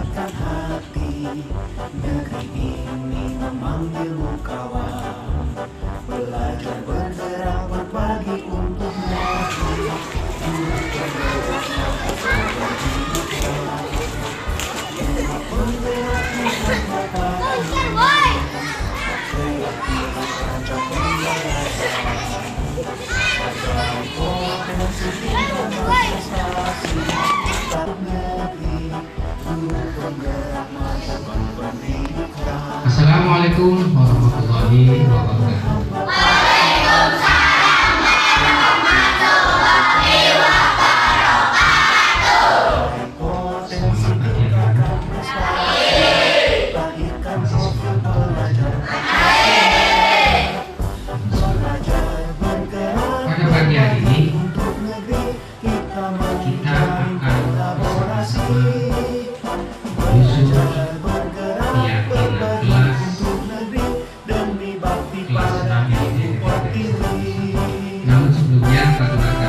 menggerakkan hati. Negeri ini memanggilmu kawan, belajar bergerak berbagi untuk negeri. Assalamualaikum warahmatullahi wabarakatuh. Waalaikumsalam warahmatullahi wabarakatuh. Selamat pagi anak-anak. Pada pagi hari ini kita akan bersama-sama menyusun keyakinan kelas 6 ini. Namun sebelumnya bagi akan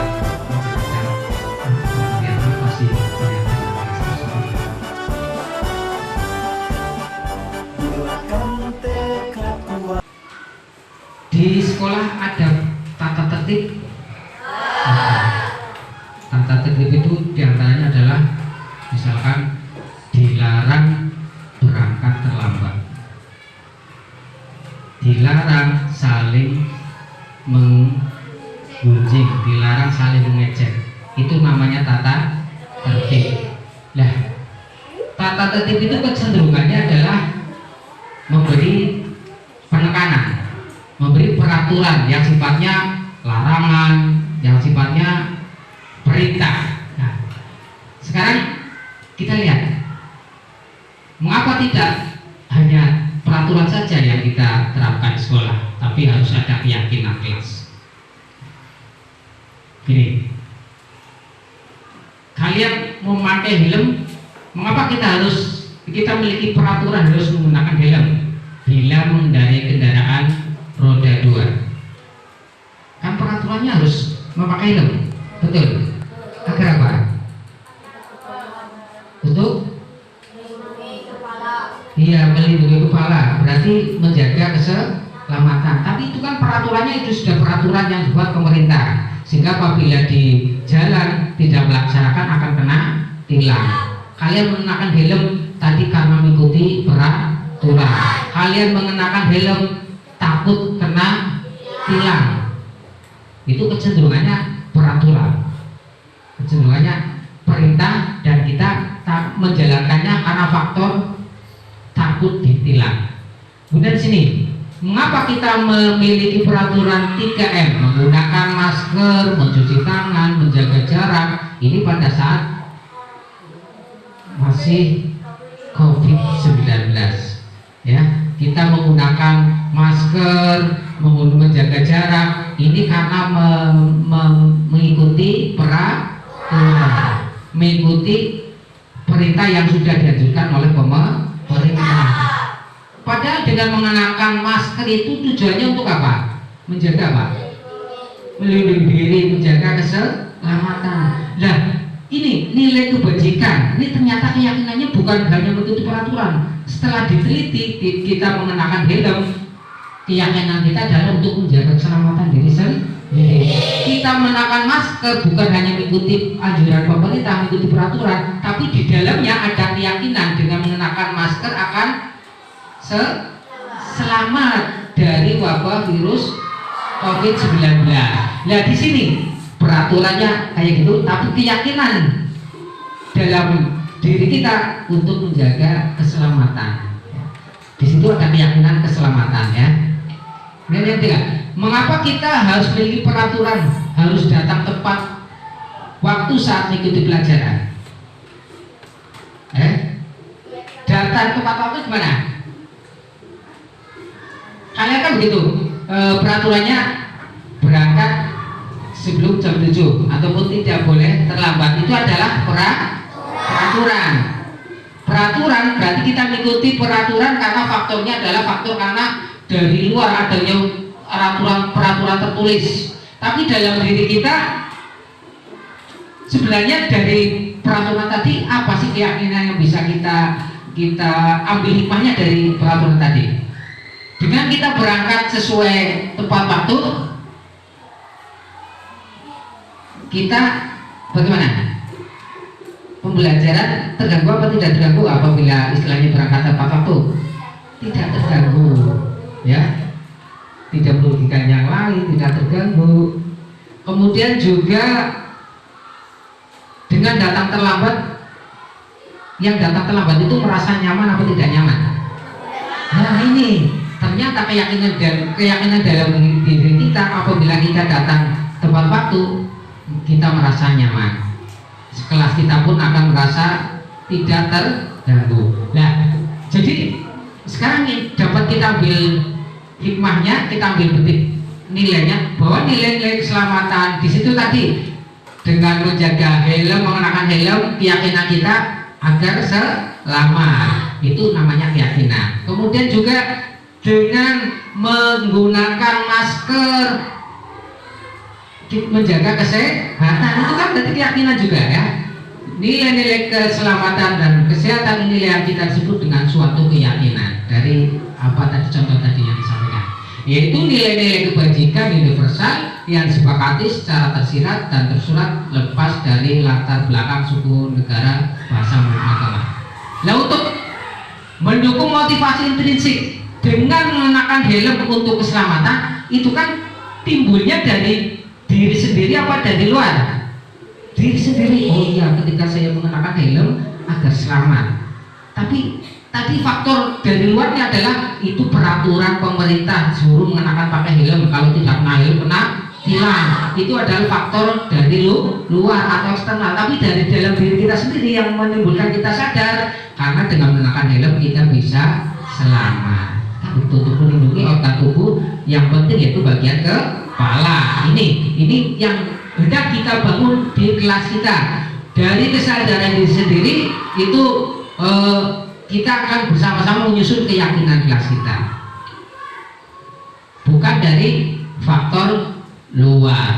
membaca pasti di sekolah ada tata tertib. Tata tertib itu diantaranya adalah misalkan dilarang berangkat terlambat, dilarang saling menggunjing, dilarang saling mengejek. Itu namanya tata tertib. Nah, tata tertib itu kecenderungannya adalah memberi penekanan, memberi peraturan yang sifatnya larangan, yang sifatnya perintah. Nah, sekarang kita lihat, mengapa tidak hanya peraturan saja yang kita terapkan di sekolah, tapi harus ada keyakinan kelas. Gini, kalian memakai helm, mengapa kita memiliki peraturan harus menggunakan helm bila mengendarai kendaraan roda 2? Kan peraturannya harus memakai helm, betul? Agar apa? Untuk iya, melindungi kepala, berarti menjaga keselamatan. Tapi itu kan peraturannya itu sudah peraturan yang dibuat pemerintah, sehingga apabila di jalan tidak melaksanakan akan kena tilang. Kalian mengenakan helm tadi karena mengikuti peraturan. Kalian mengenakan helm takut kena tilang. Itu kecenderungannya peraturan, kecenderungannya perintah, dan kita tak menjalankannya karena faktor takut ditilang. Kemudian sini, mengapa kita memiliki peraturan 3M, menggunakan masker, mencuci tangan, menjaga jarak? Ini pada saat masih COVID-19, ya. Kita menggunakan masker, menjaga jarak. Ini karena mengikuti peraturan, mengikuti perintah yang sudah dianjurkan oleh pemerintah. Padahal dengan mengenakan masker itu tujuannya untuk apa? Menjaga apa? Melindungi diri, menjaga keselamatan. Nah, ini nilai kebajikan. Ini ternyata keyakinannya bukan hanya mengikuti peraturan. Setelah diteliti, kita mengenakan helm, keyakinan kita adalah untuk menjaga keselamatan diri sendiri. Kita mengenakan masker bukan hanya mengikuti anjuran pemerintah, mengikuti peraturan, tapi di dalamnya ada keyakinan dengan mengenakan masker akan selamat dari wabah virus COVID-19. Nah, di sini peraturannya kayak gitu, tapi keyakinan dalam diri kita untuk menjaga keselamatan. Di situ ada keyakinan keselamatan, ya. Kemudian yang ketiga, mengapa kita harus memiliki peraturan, harus datang tepat waktu saat mengikuti pelajaran? Datang tepat waktu gimana? Kalian kan begitu, peraturannya berangkat sebelum jam 7 ataupun tidak boleh terlambat. Itu adalah peraturan. Peraturan berarti kita mengikuti peraturan karena faktornya adalah faktor karena dari luar adanya peraturan tertulis. Tapi dalam diri kita sebenarnya dari peraturan tadi, apa sih keyakinan yang bisa kita ambil hikmahnya dari peraturan tadi? Dengan kita berangkat sesuai tepat waktu, kita bagaimana? Pembelajaran terganggu apa tidak terganggu apabila istilahnya berangkat tepat waktu? Tidak terganggu, ya, tidak merugikan yang lain, tidak terganggu. Kemudian juga dengan datang terlambat, yang datang terlambat itu merasa nyaman atau tidak nyaman? Nah ini ternyata keyakinan dalam diri kita apabila kita datang tepat waktu, kita merasa nyaman. Kelas kita pun akan merasa tidak terganggu. Nah, jadi sekarang dapat kita ambil hikmahnya, kita ambil petik nilainya, bahwa nilai-nilai keselamatan di situ tadi dengan menjaga helm, mengenakan helm, keyakinan kita agar selamat, itu namanya keyakinan. Kemudian juga dengan menggunakan masker, menjaga kesehatan, itu kan berarti keyakinan juga ya. Nilai-nilai keselamatan dan kesehatan ini yang kita sebut dengan suatu keyakinan. Dari apa tadi contoh tadi yang disampaikan, yaitu nilai-nilai kebajikan universal yang disepakati secara tersirat dan tersurat lepas dari latar belakang suku, negara, bahasa, maupun agama. Nah, untuk mendukung motivasi intrinsik dengan mengenakan helm untuk keselamatan, itu kan timbulnya dari diri sendiri apa dari luar? Diri sendiri. Oh iya, ketika saya mengenakan helm agar selamat. Tapi tadi faktor dari luarnya adalah itu peraturan pemerintah suruh mengenakan pakai helm, kalau tidak kena helm kena tilang. Itu adalah faktor dari luar atau eksternal. Tapi dari dalam diri kita sendiri yang menimbulkan kita sadar, karena dengan mengenakan helm kita bisa selamat. Untuk melindungi organ tubuh yang penting yaitu bagian kepala. Ini yang hendak kita bangun di kelas kita. Dari kesadaran diri sendiri itu kita akan bersama-sama menyusun keyakinan kelas kita, bukan dari faktor luar.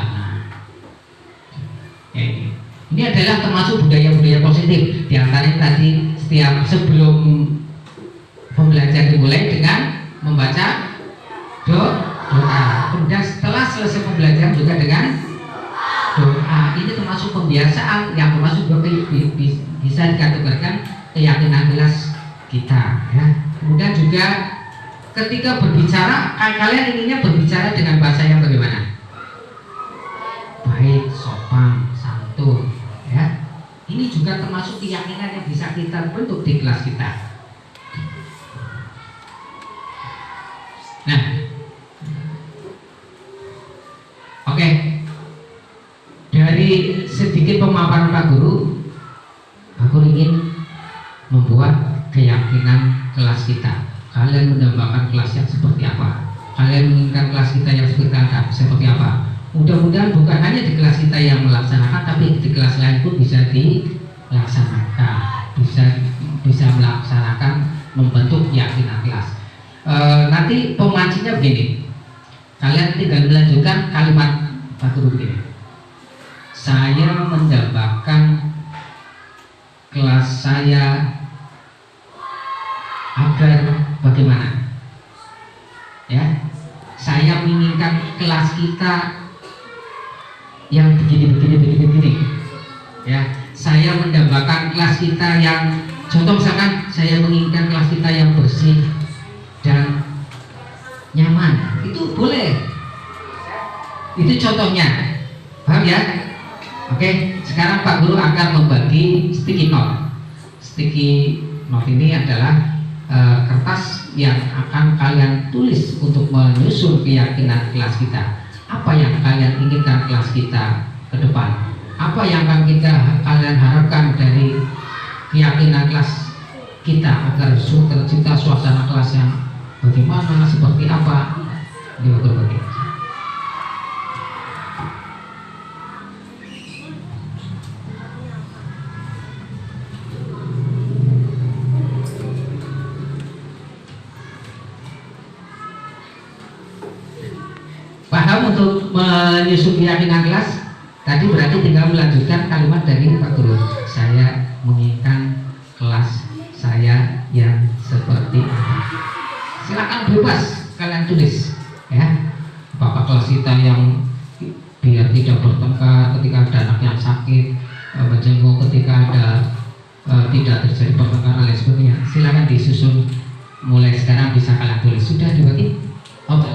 Ini adalah termasuk budaya-budaya positif. Di antaranya tadi setiap sebelum pembelajaran dimulai dengan membaca doa. Kemudian setelah selesai pembelajaran juga dengan doa. Ini termasuk pembiasaan yang termasuk juga bisa dikategorikan keyakinan kelas kita. Ya. Kemudian juga ketika berbicara, kalian inginnya berbicara dengan bahasa yang bagaimana? Baik, sopan, santun. Ya. Ini juga termasuk keyakinan yang bisa kita bentuk di kelas kita. Nah, oke. Dari sedikit pemaparan Pak Guru ingin membuat keyakinan kelas kita. Kalian mendambakan kelas yang seperti apa? Kalian menginginkan kelas kita yang seperti apa? Mudah-mudahan bukan hanya di kelas kita yang melaksanakan, tapi di kelas lain pun bisa dilaksanakan, bisa melaksanakan membentuk keyakinan kelas. Nanti pemancinya begini, kalian tinggal melanjutkan kalimat Pak Guru begini. Saya mendambakan kelas saya agar bagaimana? Ya, saya menginginkan kelas kita yang begini. Ya, saya mendambakan kelas kita yang, contoh misalkan saya menginginkan kelas kita yang bersih dan nyaman, itu boleh. Itu contohnya, paham ya? Oke, sekarang Pak Guru akan membagi sticky note. Sticky note ini adalah kertas yang akan kalian tulis untuk menyusun keyakinan kelas kita. Apa yang kalian inginkan kelas kita ke depan? Apa yang akan kalian harapkan dari keyakinan kelas kita agar tercipta suasana kelas yang bagaimana, seperti apa? Di berbagai. Paham untuk menyusun keyakinan kelas? Tadi berarti tinggal melanjutkan kalimat dari Pak Guru. saya menginginkan kelas saya yang seperti apa. Silakan bebas kalian tulis ya. Apakah kelas kita yang biar tidak bertengkar ketika ada anak yang sakit, menjenguk ketika ada tidak terjadi pertengkaran dan sebagainya. Silakan disusun mulai sekarang, bisa kalian tulis. Sudah dibagi? Oke.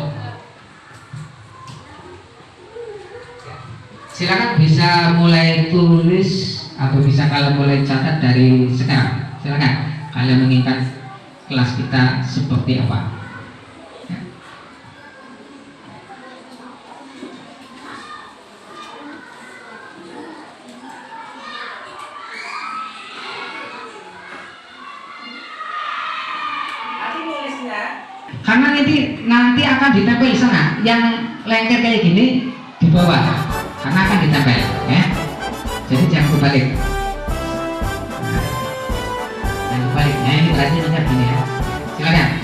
Silakan bisa mulai tulis atau bisa kalian mulai catat dari sekarang. Silakan kalian menginginkan kelas kita seperti apa. Karena nanti akan ditempel di sana, yang lengket kayak gini di bawah, karena akan ditempel, ya. Jadi jangan kebalik. Jangan kebalik. Nah ini berarti banyak gini ya. Silakan.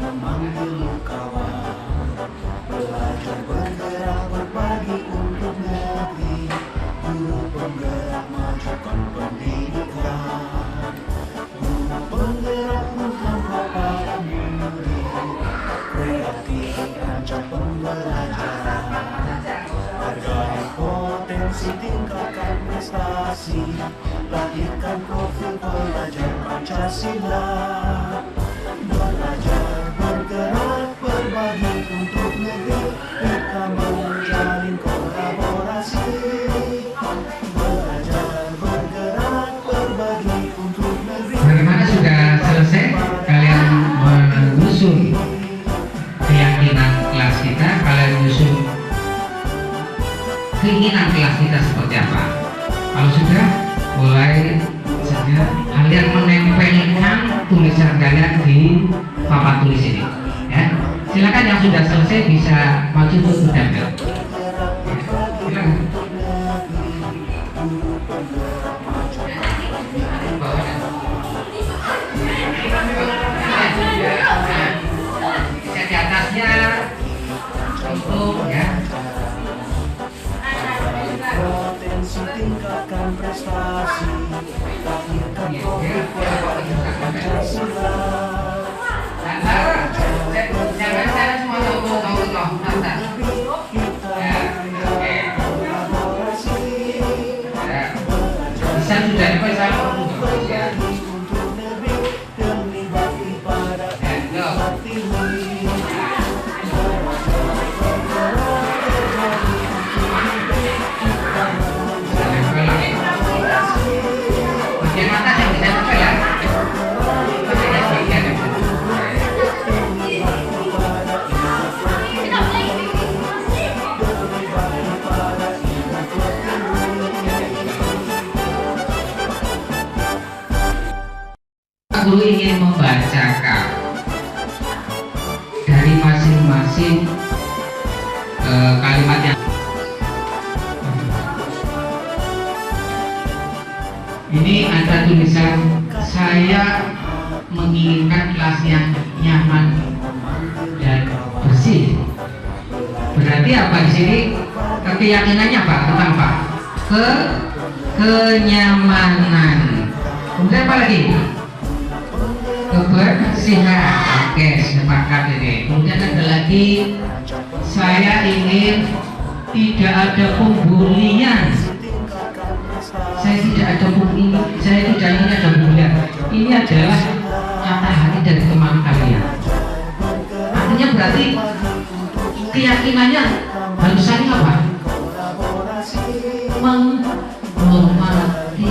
Memanggilmu kawan, belajar bergerak berbagi untuk negeri, guru penggerak majukan pendidikan, guru penggerak menghampar para murid, kreatif rancang pembelajaran, hargai potensi tingkatkan prestasi, lahirkan profil pelajar Pancasila. Belajar bergerak berbagi untuk negeri, kita menjalin kolaborasi. Belajar bergerak berbagi untuk negeri. Bagaimana, sudah selesai kalian menyusun keyakinan kelas kita, kalian menyusun keinginan kelas kita seperti apa? Kalau sudah, mulai saja kalian menempelkan tulisan kalian di papan tulis ini, ya. Silakan yang sudah selesai bisa maju untuk berdempel. Bisa di atasnya untuk ya. Potensi tingkatkan prestasi, lahirkan profil pelajar Pancasila. Jangan semua Kolaborasi, bisa sudah bisa berbagi untuk negeri, demi bakti pada Pertiwi. bagian mata yang bisa buka ya. Guru ingin membacakan dari masing-masing kalimat yang ini ada tulisan, saya menginginkan kelas yang nyaman dan bersih. Berarti apa di sini? Keyakinannya apa? Tentang apa? Kenyamanan. Kemudian apa lagi? Kebersihan. Oke, sepakat ini. Kemudian ada lagi, saya ingin tidak ada pembulian. Saya tidak ingin ada pembulian. Ini adalah kata hati dari teman kalian. Artinya berarti keyakinannya barusan apa? Menghormati,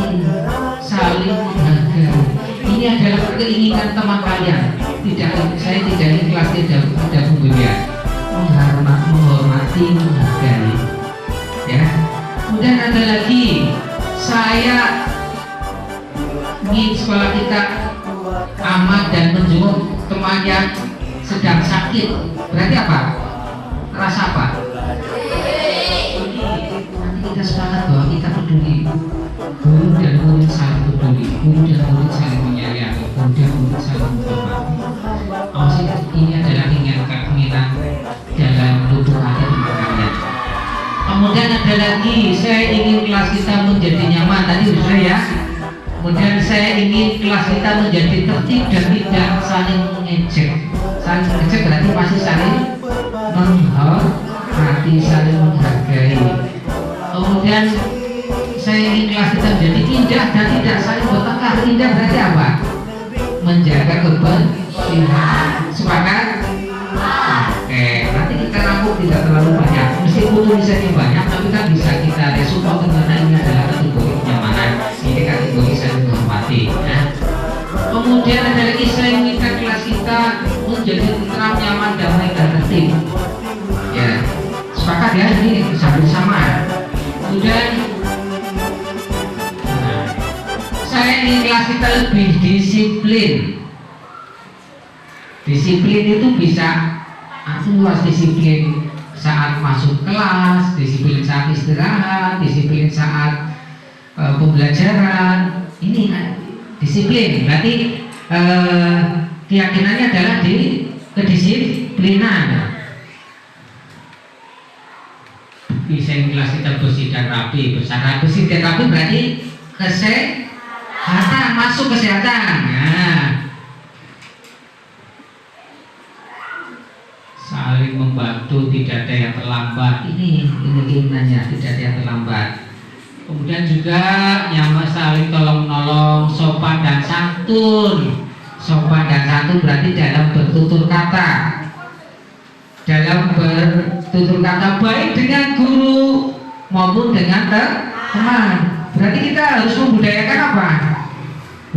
saling menghargai. Ini adalah keinginan teman kalian. Saya tidak ingin kelas tidak pembulian. Menghormati, menghargai. Ya. Kemudian ada lagi, saya ingin sekolah kita aman dan menjenguk teman yang sedang sakit. Berarti apa? Rasa apa? Nanti kita sepakat bahwa kita peduli. Guru dan murid saling peduli, guru dan murid saling menyayangi, guru dan murid saling menghormati. Ini adalah keinginan Kemudian ada lagi, saya ingin kelas kita menjadi nyaman, tadi sudah ya. Kemudian saya ingin kelas kita menjadi tertib dan tidak saling mengejek. Saling mengejek berarti masih saling menghormati, saling menghargai. Kemudian saya ingin kelas kita menjadi indah dan tidak saling bertengkar. Indah berarti apa? Menjaga kebersihan. Sepakat? Oke, nanti kita rangkum tidak terlalu banyak. Meskipun tulisannya banyak, tapi kan bisa kita resum karena ini adalah kategori kenyamanan. Ini kategori saling menghormati. Ya. Kemudian ada lagi, saya inginkan kelas kita menjadi tentram, nyaman, damai, dan tertib. Ya, sepakat ya, ini sama. Kemudian saya ingin kelas kita lebih disiplin. Disiplin itu bisa luas, disiplin saat masuk kelas, disiplin saat istirahat, disiplin saat pembelajaran. Ini disiplin berarti keyakinannya adalah di kedisiplinan. Bisa kelas kita bersih dan rapi. Bersih dan rapi berarti kesehatan, masuk kesehatan. Nah, saling membantu, tidak ada yang terlambat. Ini keinginannya, tidak ada yang terlambat. Kemudian juga nyaman, saling tolong menolong, sopan dan santun. Sopan dan santun berarti dalam bertutur kata. Dalam bertutur kata baik dengan guru maupun dengan teman. Berarti kita harus membudayakan apa?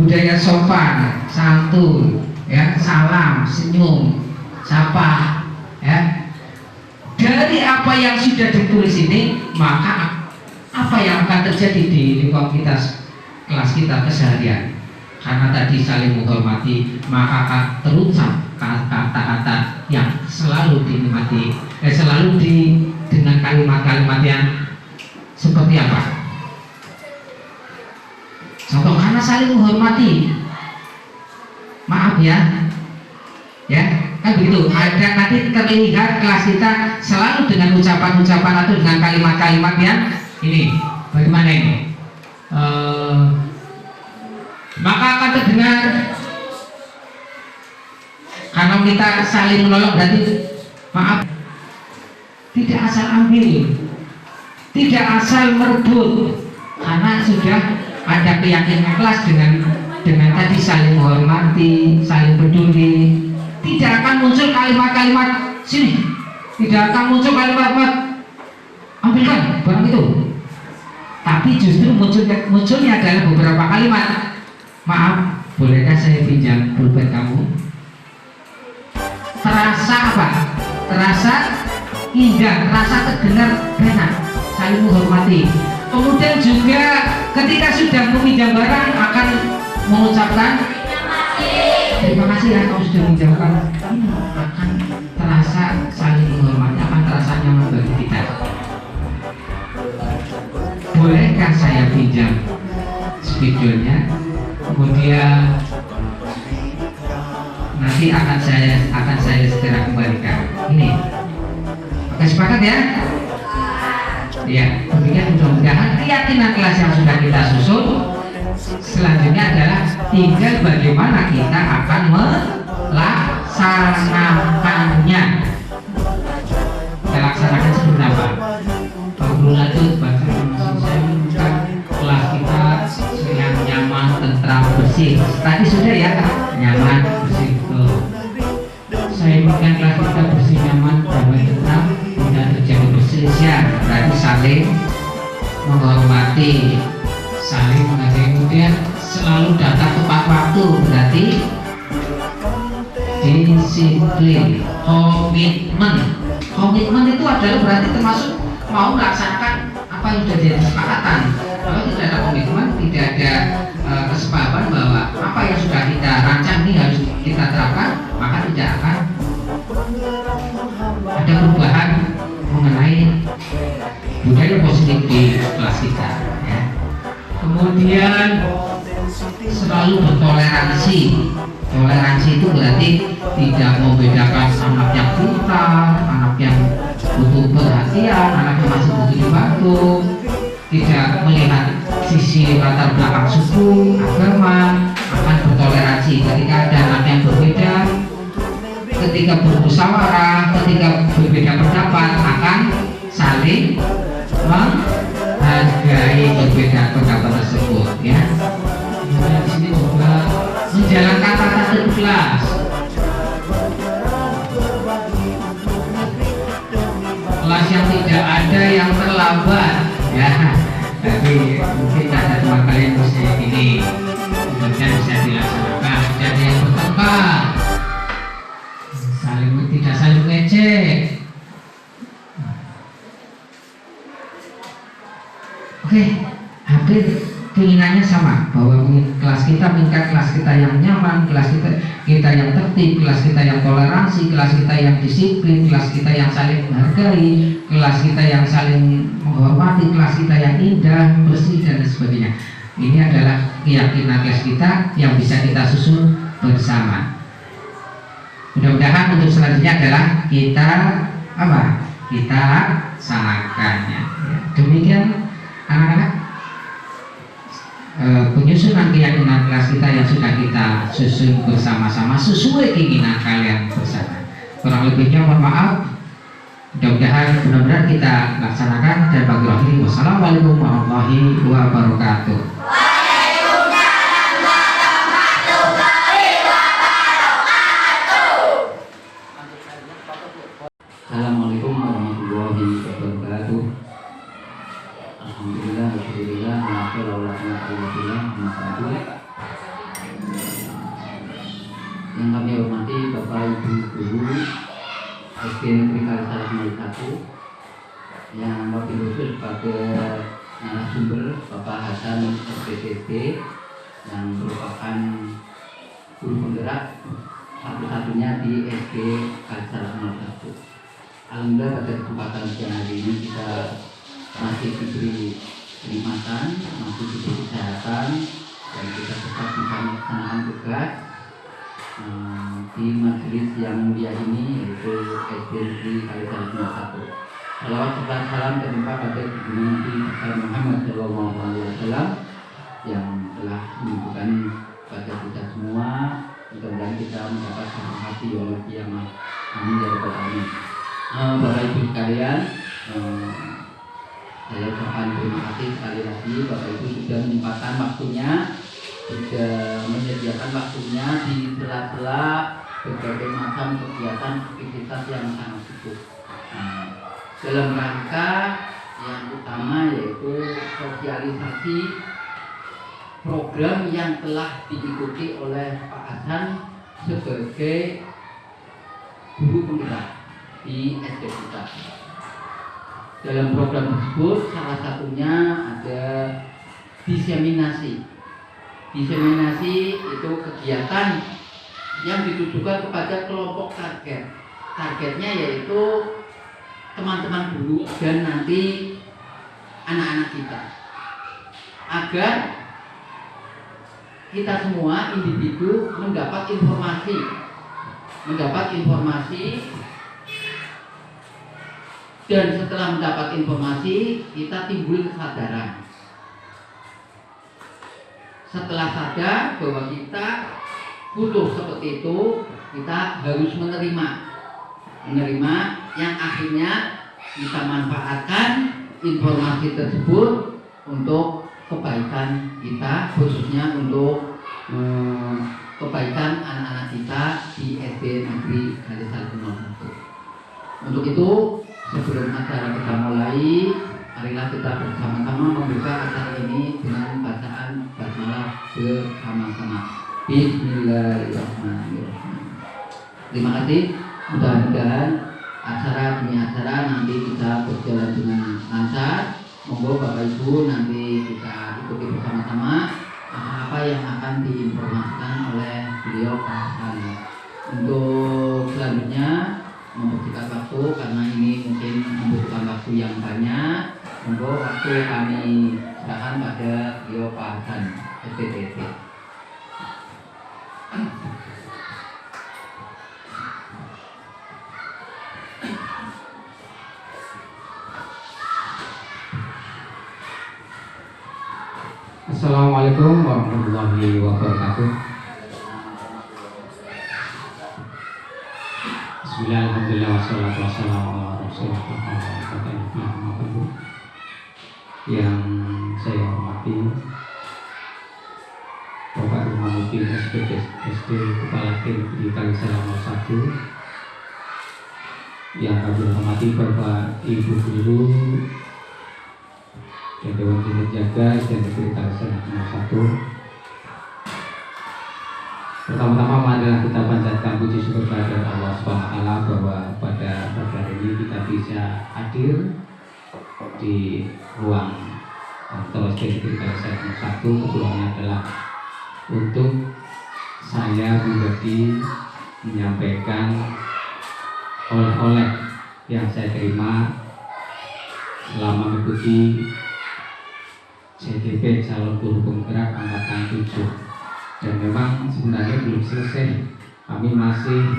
Budaya sopan, santun, ya, salam, senyum, sapa. Ya. Dari apa yang sudah ditulis ini, maka apa yang akan terjadi di lingkungan kita, kelas kita keseharian? Karena tadi saling menghormati, maka akan terucap kata-kata yang selalu dinikmati, selalu dengan kalimat-kalimat yang seperti apa? Contoh, karena saling menghormati, maaf ya, kan begitu. Ada nanti terlihat kelas kita selalu dengan ucapan-ucapan atau dengan kalimat-kalimat yang ini. Bagaimana ini? Maka akan terdengar, karena kita saling menolong berarti maaf, tidak asal ambil, tidak asal merebut, karena sudah ada keyakinan kelas dengan tadi saling menghormati, saling peduli. Tidak akan muncul kalimat-kalimat sini, tidak akan muncul kalimat-kalimat ambilkan barang itu, tapi justru munculnya adalah beberapa kalimat. Maaf, bolehkah saya pinjam pulpen kamu? Terasa apa? Terasa indah, terasa terdengar enak, saling menghormati. Kemudian juga ketika sudah meminjam barang akan mengucapkan terima kasih ya, kamu sudah menjawabkan. Akan terasa saling menghormati, akan terasa nyaman bagi kita. Bolehkah saya pinjam spidolnya? Kemudian nanti akan saya segera kembalikan. Ini, oke, sepakat ya? Ya, demikian mudah-mudahan keyakinan kelas yang sudah kita susun. Selanjutnya adalah tinggal bagaimana kita akan melaksanakannya. Kita laksanakan seperti apa? Lanjut bahasa saya minta kelas kita yang nyaman, tentram, bersih. Tadi sudah ya, nyaman, bersih. Saya inginkan kelas kita bersih, nyaman, damai, tentram, tidak terjadi perselisihan. Berarti saling menghormati, saling menghargai, kemudian selalu datang tepat waktu, berarti disiplin, komitmen itu adalah berarti termasuk mau melaksanakan apa yang sudah jadi kesepakatan. Kalau tidak ada komitmen, tidak ada kesepahaman bahwa apa yang sudah kita rancang ini harus kita terapkan, maka tidak akan ada perubahan mengenai budaya positif di kelas kita, ya. Kemudian selalu bertoleransi. Toleransi itu berarti tidak membedakan anak yang pintar, anak yang butuh perhatian, anaknya masih butuh dibantu, tidak melihat sisi latar belakang suku, agama, akan bertoleransi ketika ada anak yang berbeda, ketika bermusyawarah, ketika berbeda pendapat akan saling menghargai berbeda pendapat tersebut, ya. Kemudian di sini juga menjalankan tata tertib kelas. Kelas yang tidak ada yang terlambat, ya. Tapi mungkin ada teman kalian bisa ini, kemudian bisa dilaksanakan. Tidak ada yang bertengkar, tidak saling ngecek. Oke, hampir keinginannya sama, bahwa kelas kita menginginkan kelas kita yang nyaman, kelas kita yang tertib, kelas kita yang toleransi, kelas kita yang disiplin, kelas kita yang saling menghargai, kelas kita yang saling menghormati, kelas kita yang indah, bersih, dan sebagainya. Ini adalah keyakinan kelas kita yang bisa kita susun bersama. Mudah-mudahan untuk selanjutnya adalah kita kita laksanakannya. Demikian anak-anak, penyusunan keyakinan kelas kita yang sudah kita susun bersama-sama sesuai keinginan kalian bersama. Kurang lebihnya mohon maaf. Mudah-mudahan benar-benar kita laksanakan. Dan bagi akhir, wassalamualaikum warahmatullahi wabarakatuh. Assalamualaikum warahmatullahi wabarakatuh. Alhamdulillah, alhamdulillah, yang kami hormati Bapak Ibu Guru SD Negeri Kalisari 1, yang wabil khusus pada narasumber Bapak Hasan SPTB yang merupakan guru penggerak satu-satunya di SD Kalisari 1. Alhamdulillah pada kesempatan siang hari ini kita masih diberi kenikmatan, masih diberi kesehatan, dan kita tetap bisa melaksanakan tugas di majelis yang mulia ini, yaitu SD Negeri Kalisari 1. Salawat serta salam terlimpah pada junjungan Nabi besar Muhammad SAW yang telah menunjukkan pada kita semua. Mudah-mudahan kita mendapat hati yang kiamat. Amin ya rabbal alamin. Bapak Ibu sekalian, saya ucapkan terima kasih sekali lagi. Bapak Ibu sudah menyempatkan waktunya, sudah menyediakan waktunya di sela-sela berbagai macam kegiatan aktivitas yang sangat sibuk. Dalam rangka yang utama yaitu sosialisasi program yang telah diikuti oleh Pak Hasan sebagai guru penggerak di SD kita. Dalam program tersebut salah satunya ada diseminasi. Diseminasi itu kegiatan yang ditujukan kepada kelompok target. Targetnya yaitu teman-teman guru dan nanti anak-anak kita, agar kita semua individu mendapat informasi, dan setelah mendapat informasi kita timbul kesadaran. Setelah sadar bahwa kita butuh seperti itu, kita harus menerima yang akhirnya kita manfaatkan informasi tersebut untuk kebaikan kita, khususnya untuk kebaikan anak-anak kita di SD Negeri Kalisari 1. Untuk itu, sebelum acara kita mulai, marilah kita bersama-sama membuka acara ini dengan bacaan basmalah bersama-sama. Bismillahirrahmanirrahim. Terima kasih. Mudah-mudahan acara demi acara nanti kita berjalan dengan lancar. Monggo Bapak Ibu nanti kita ikuti bersama-sama apa yang akan diinformasikan oleh beliau Pak Hasan. Untuk selanjutnya membutuhkan waktu karena ini mungkin membutuhkan waktu yang banyak. Monggo waktu kami serahkan pada beliau Pak Hasan SPTB. Assalamualaikum warahmatullahi wabarakatuh. Bismillah, alhamdulillah, wassalatu wassalamu ala rasulillah. Yang saya hormati Bapak Burhanuddin SPD Kepala Tim di Kalisalam 01, yang kami hormati Bapak Ibu Guru dan Dewan Kinerja dan Negeri Kalisalam 01. Pertama-tama adalah kita panjatkan puji syukur kepada Allah SWT bahwa pada pagi hari ini kita bisa hadir di ruang kantor SD Negeri Kalisalam 01. Kebetulannya adalah untuk saya pribadi menyampaikan oleh-oleh yang saya terima selama mengikuti CDP calon guru penggerak angkatan 7. Dan memang sebenarnya belum selesai, kami masih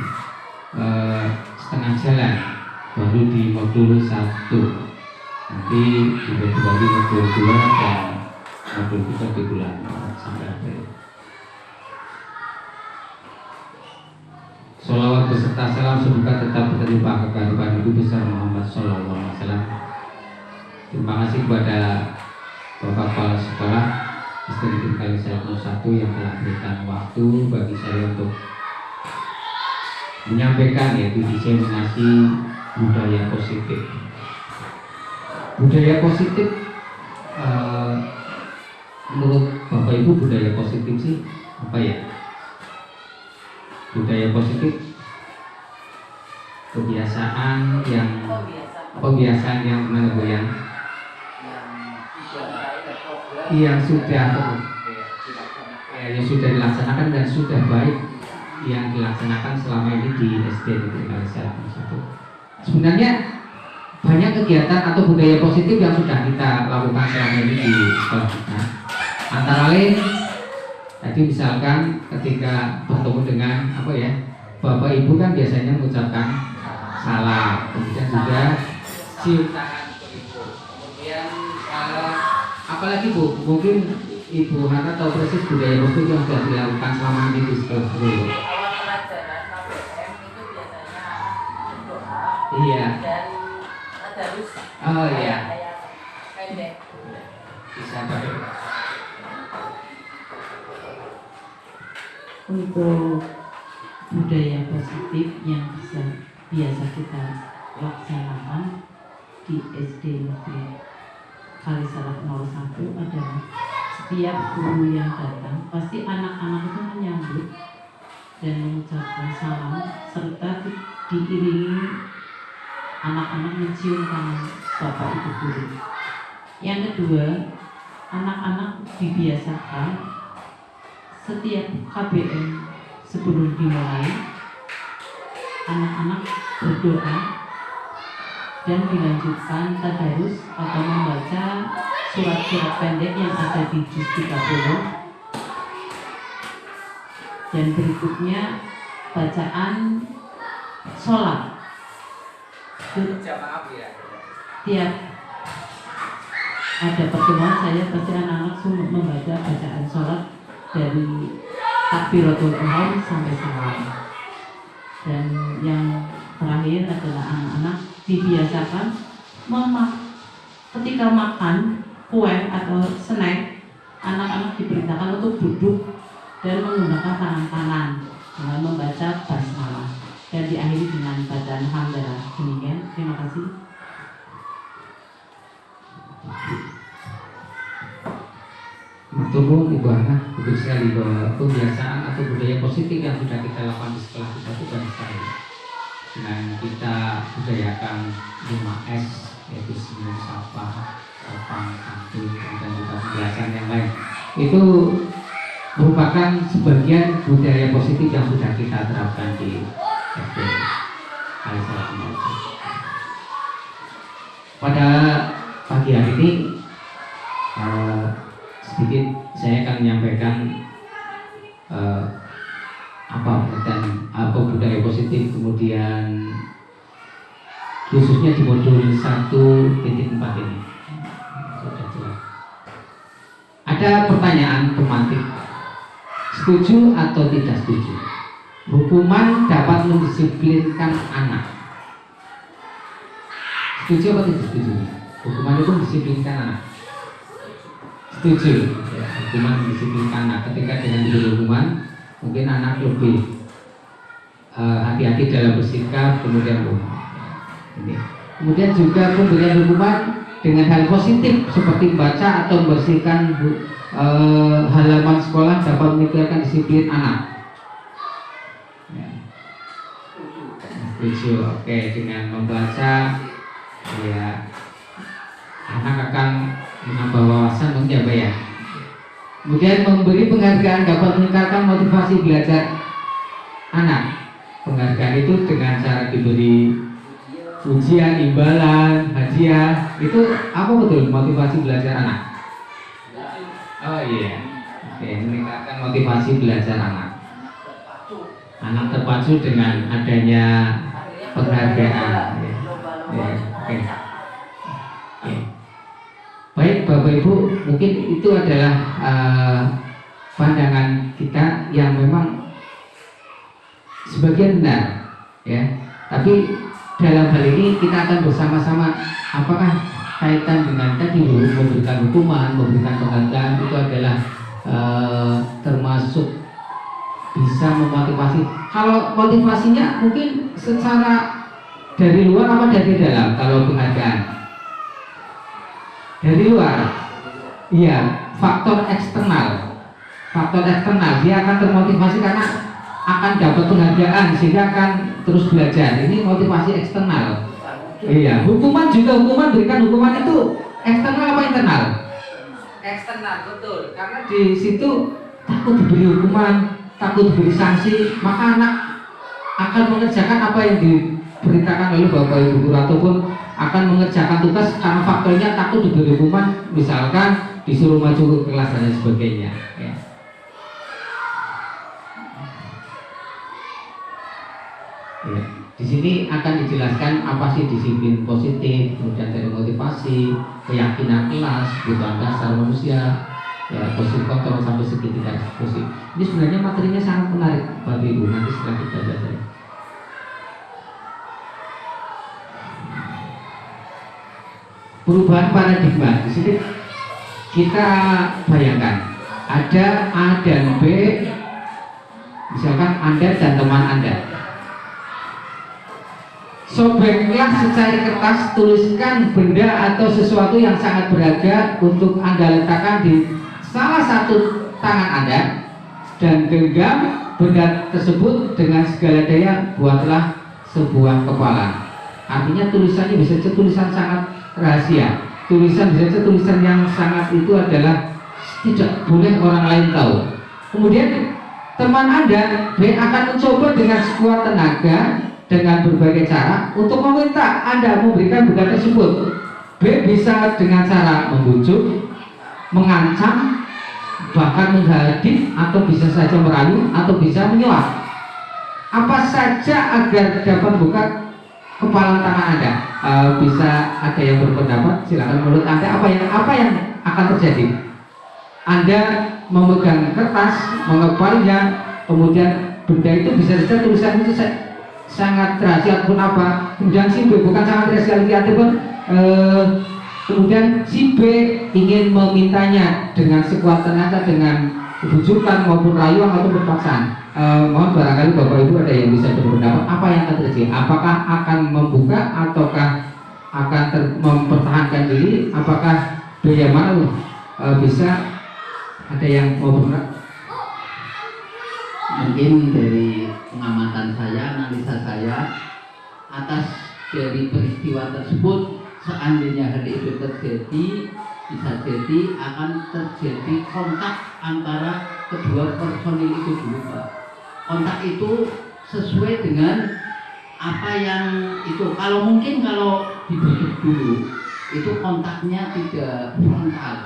setengah jalan, baru di modul 1, nanti sudah dibagi modul 2 dan modul 3 di bulan sampai akhir. Sholawat beserta salam semoga tetap terlimpah kepada Nabi besar Muhammad Sallallahu Alaihi Wasallam. Terima kasih kepada Bapak Kepala Sekolah SD Negeri Kalisalam 01 yang telah berikan waktu bagi saya untuk menyampaikan, yaitu diseminasi budaya positif. Budaya positif, menurut Bapak Ibu, budaya positif sih apa ya? Budaya positif kebiasaan yang mana Bu, yang sudah dilaksanakan dan sudah baik yang dilaksanakan selama ini di SD Negeri Kalisalam 01. Sebenarnya banyak kegiatan atau budaya positif yang sudah kita lakukan selama ini di sekolah kita. Antara lain tadi misalkan ketika bertemu dengan Bapak Ibu kan biasanya mengucapkan salam, kemudian juga cium tangan Ibu. Kemudian apalagi Bu, mungkin Ibu Hana tahu persis budaya positif yang sudah dilakukan selama ini di sekolah dulu. Awal pelajaran KBM itu biasanya berdoa. Iya. Dan tadarus. Oh iya. Kayak pendek. Bisa pakai. Untuk budaya positif yang biasa kita laksanakan di SD Negeri Kalisalam 01 adalah setiap guru yang datang pasti anak-anak itu menyambut dan mengucapkan salam serta diiringi anak-anak mencium tangan Bapak Ibu guru. Yang kedua, anak-anak dibiasakan setiap KBM sebelum dimulai anak-anak berdoa dan dilanjutkan tadarus atau membaca surat-surat pendek yang ada di juz 30, dan berikutnya bacaan sholat. Tiap ada pertemuan saya pasti anak-anak semua membaca bacaan sholat dari takbiratul ihram sampai salam. Dan yang terakhir adalah anak-anak dibiasakan ketika makan kue atau snack, anak-anak diperintahkan untuk duduk dan menggunakan tangan kanan dengan membaca basmalah dan diakhiri dengan bacaan hamdalah. Demikian, terima kasih. Maturnuwun Ibu Hana, betul sekali bahwa kebiasaan atau budaya positif yang sudah kita lakukan di sekolah kita itu banyak sekali. Dengan kita budayakan 5S, yaitu senyum, sapa, sopan, santun, dan juga kebiasaan yang lain. Itu merupakan sebagian budaya positif yang sudah kita terapkan di SD Kalisalam 01. Pada pagi hari ini sedikit saya akan menyampaikan apa budaya positif, kemudian khususnya di modul 1.4 ini sudah jelas. Ada pertanyaan normatif. Setuju atau tidak setuju? Hukuman dapat mendisiplinkan anak. Setuju atau tidak setuju? Hukuman itu mendisiplinkan anak. Setuju. Ya, hukuman mendisiplinkan anak. Ketika dengan diberi hukuman, mungkin anak lebih hati-hati dalam bersikap, kemudian kemudian juga pemberian hukuman dengan hal positif seperti baca atau membersihkan halaman sekolah dapat meningkatkan disiplin anak. Ya. Setuju. Oke, dengan membaca ya anak akan menambah wawasan ya Pak ya. Kemudian memberi penghargaan dapat meningkatkan motivasi belajar anak. Penghargaan itu dengan cara diberi ujian, imbalan, hadiah. Itu apa betul motivasi belajar anak? Oh iya. Oke, meningkatkan motivasi belajar anak. Anak terpacu dengan adanya penghargaan. Ya. Oke. Oke. Baik Bapak Ibu, mungkin itu adalah pandangan kita yang memang sebagian benar, ya. Tapi dalam hal ini kita akan bersama-sama apakah kaitan dengan tadi memberikan hukuman, memberikan penghargaan itu adalah termasuk bisa memotivasi. Kalau motivasinya mungkin secara dari luar apa dari dalam? Kalau penghargaan dari luar, iya, faktor eksternal dia akan termotivasi karena akan dapat penghargaan sehingga akan terus belajar. Ini motivasi eksternal. Iya, hukuman berikan hukuman itu eksternal apa internal? Eksternal, betul. Karena di situ takut diberi hukuman, takut diberi sanksi, maka anak akan mengerjakan apa yang diberitakan oleh Bapak Ibu guru ataupun akan mengerjakan tugas karena faktornya takut diberi hukuman, misalkan disuruh maju ke kelas dan sebagainya. Ya. Ya, di sini akan dijelaskan apa sih disiplin positif, kemudian dari motivasi, keyakinan kelas, kebutuhan dasar manusia, ya positif kontrol sampai segitiga eksekusi. Ini sebenarnya materinya sangat menarik Bapak Ibu, nanti setelah kita belajar. Perubahan paradigma di sini kita bayangkan ada A dan B, misalkan Anda dan teman Anda. Sobeklah secari kertas, tuliskan benda atau sesuatu yang sangat berharga untuk Anda letakkan di salah satu tangan Anda dan genggam benda tersebut dengan segala daya, buatlah sebuah kepala. Artinya tulisannya bisa saja tulisan sangat rahasia, tulisan bisa saja tulisan yang sangat itu adalah tidak boleh orang lain tahu. Kemudian teman Anda B akan mencoba dengan sekuat tenaga dengan berbagai cara untuk meminta Anda memberikan benda tersebut. B bisa dengan cara membujuk, mengancam, bahkan menghadik, atau bisa saja merayu, atau bisa menyuap. Apa saja agar dapat buka kepala tangan Anda. Bisa ada yang berpendapat, silakan menurut Anda apa yang akan terjadi. Anda memegang kertas, mengepalnya, kemudian benda itu bisa saja tulisan itu sangat rahasia pun apa, kemudian si B bukan sangat rahasia pun kemudian si B ingin memintanya dengan sekuat tenaga, dengan bujukan maupun rayuan atau berpaksaan. Mohon barangkali Bapak Ibu ada yang bisa berpendapat apa yang akan terjadi, apakah akan membuka ataukah akan mempertahankan diri, apakah B yang mana bisa ada yang mau berpendapat? Mungkin dari pengamatan saya, analisa saya atas dari peristiwa tersebut, seandainya hari itu terjadi, bisa jadi akan terjadi kontak antara kedua personil itu dulu Pak. Kontak itu sesuai dengan apa yang itu. Kalau mungkin kalau dibujuk dulu itu kontaknya tidak frontal.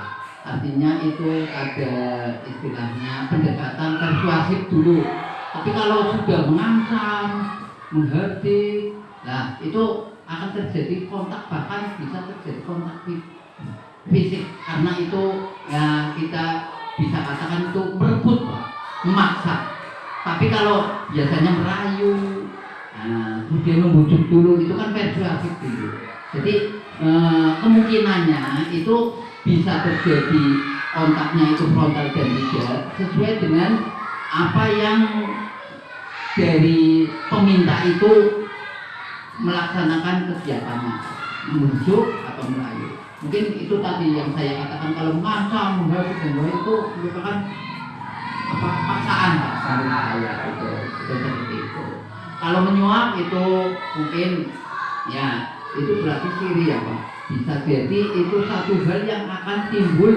Artinya itu ada istilahnya pendekatan persuasif dulu. Tapi kalau sudah mengancam, menghardik, nah itu akan terjadi kontak, bahkan bisa terjadi kontak fisik. Karena itu ya kita bisa katakan itu merebut Pak, memaksa. Tapi kalau biasanya merayu, kemudian membujuk dulu, itu kan persuasif dulu. Jadi kemungkinannya itu bisa terjadi kontaknya itu frontal dan tidak sesuai dengan apa yang dari peminta itu melaksanakan kegiatannya, membujuk atau merayu. Mungkin itu tadi yang saya katakan, kalau mengancam, menghasut dan lain itu merupakan paksaan Pak, menurut saya itu seperti itu. Kalau menyuap itu mungkin ya itu berarti siri ya Pak. Bisa jadi itu satu hal yang akan timbul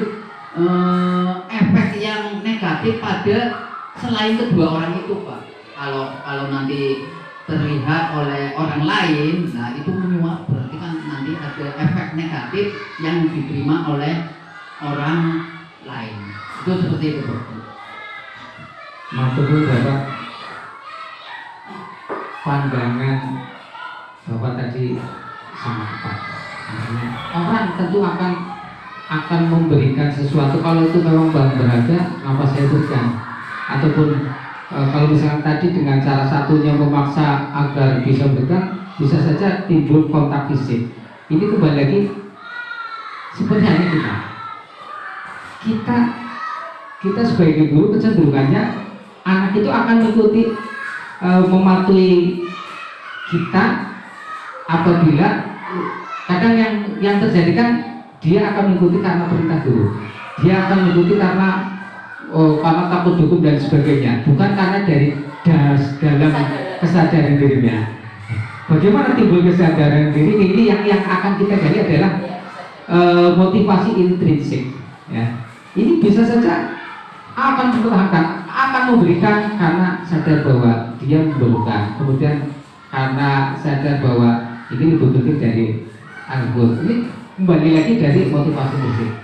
efek yang negatif pada selain kedua orang itu Pak. Kalau nanti terlihat oleh orang lain, nah itu menyuap berarti kan nanti ada efek negatif yang diterima oleh orang lain. Itu seperti itu Pak. Maksud Bapak, pandangan Bapak tadi sangat tepat. Artinya orang tentu akan memberikan sesuatu kalau itu memang barang berharga, apa saya berikan. Ataupun kalau misalnya tadi dengan cara satunya memaksa agar bisa berikan, bisa saja timbul kontak fisik. Ini kembali lagi sebenarnya kita sebagai guru kecenderungannya anak itu akan mengikuti mematuhi kita apabila kadang yang terjadi kan dia akan mengikuti karena perintah guru, dia akan mengikuti karena takut hukum dan sebagainya, bukan karena dari dalam kesadaran dirinya. Bagaimana timbul kesadaran diri ini yang akan kita gali adalah motivasi intrinsik ya. Ini bisa saja akan mempertahankan, akan memberikan karena sadar bahwa dia memerlukan, kemudian karena sadar bahwa ini betul-betul dari anggur. Ini kembali lagi dari motivasi fisik.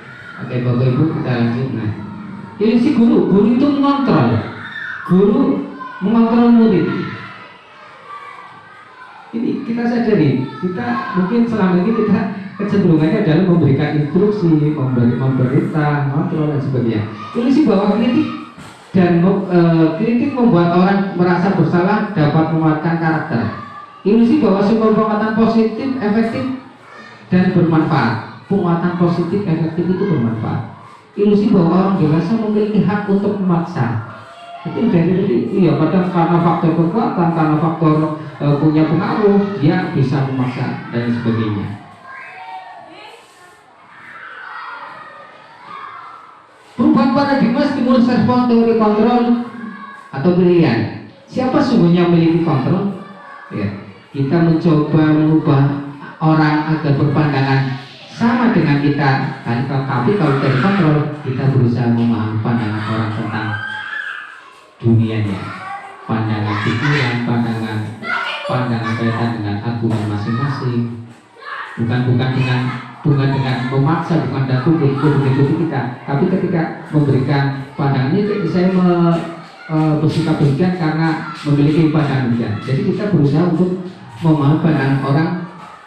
Oke Bapak Ibu, kita lanjut. Nah, ini si guru itu mengontrol murid. Ini kita sadari, kita mungkin selama ini kita kecenderungannya adalah memberikan instruksi, memerintah, kontrol dan sebagainya. Ilusi bahwa kritik dan kritik membuat orang merasa bersalah dapat menguatkan karakter. Ilusi bahwa sebuah penguatan positif, efektif dan bermanfaat. Penguatan positif, efektif itu bermanfaat. Ilusi bahwa orang dewasa memiliki hak untuk memaksa. Itu dari iya, kadang karena faktor kekuatan, karena faktor punya pengaruh, dia bisa memaksa dan sebagainya. Perubahan paradigma stimulus respon teori kontrol atau pilihan. Siapa sungguhnya memiliki kontrol? Ya, kita mencoba mengubah orang agar berpandangan sama dengan kita. Tapi kalau dari kontrol, kita berusaha memahami pandangan orang tentang dunianya, pandangan pikiran, pandangan kaitan dengan argumen masing-masing, bukan dengan memaksa, bukan dengan kubu kita, tapi ketika memberikan pandangan ini saya bersikap demikian karena memiliki pandangan demikian. Jadi kita berusaha untuk memahami pandangan orang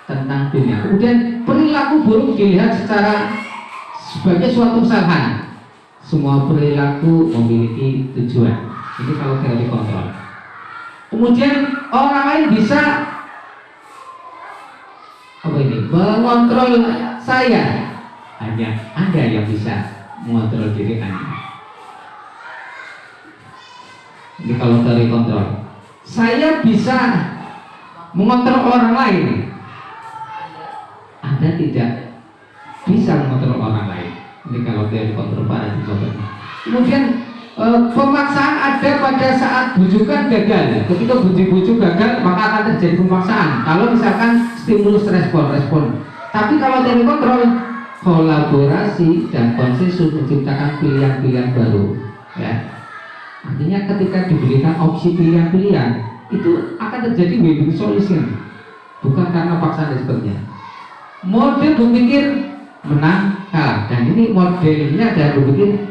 tentang dunia. Kemudian perilaku buruk dilihat sebagai suatu kesalahan. Semua perilaku memiliki tujuan. Ini kalau teori kontrol. Kemudian orang lain bisa mengontrol saya. Hanya Anda yang bisa mengontrol diri Anda. Ini kalau teori kontrol. Saya bisa mengontrol orang lain. Anda tidak bisa mengontrol orang lain. Ini kalau teori kontrol paradigma. Kemudian pemaksaan ada pada saat bujukan gagal. Ketika bujuk gagal, maka akan terjadi pemaksaan. Kalau misalkan stimulus respon. Tapi kalau teori kontrol, kolaborasi dan konsensus menciptakan pilihan-pilihan baru. Ya. Artinya ketika diberikan opsi pilihan-pilihan, itu akan terjadi win-win solution. Bukan karena paksaan dan sebagainya. Mode berpikir menang kalah, dan ini modelnya ada berpikir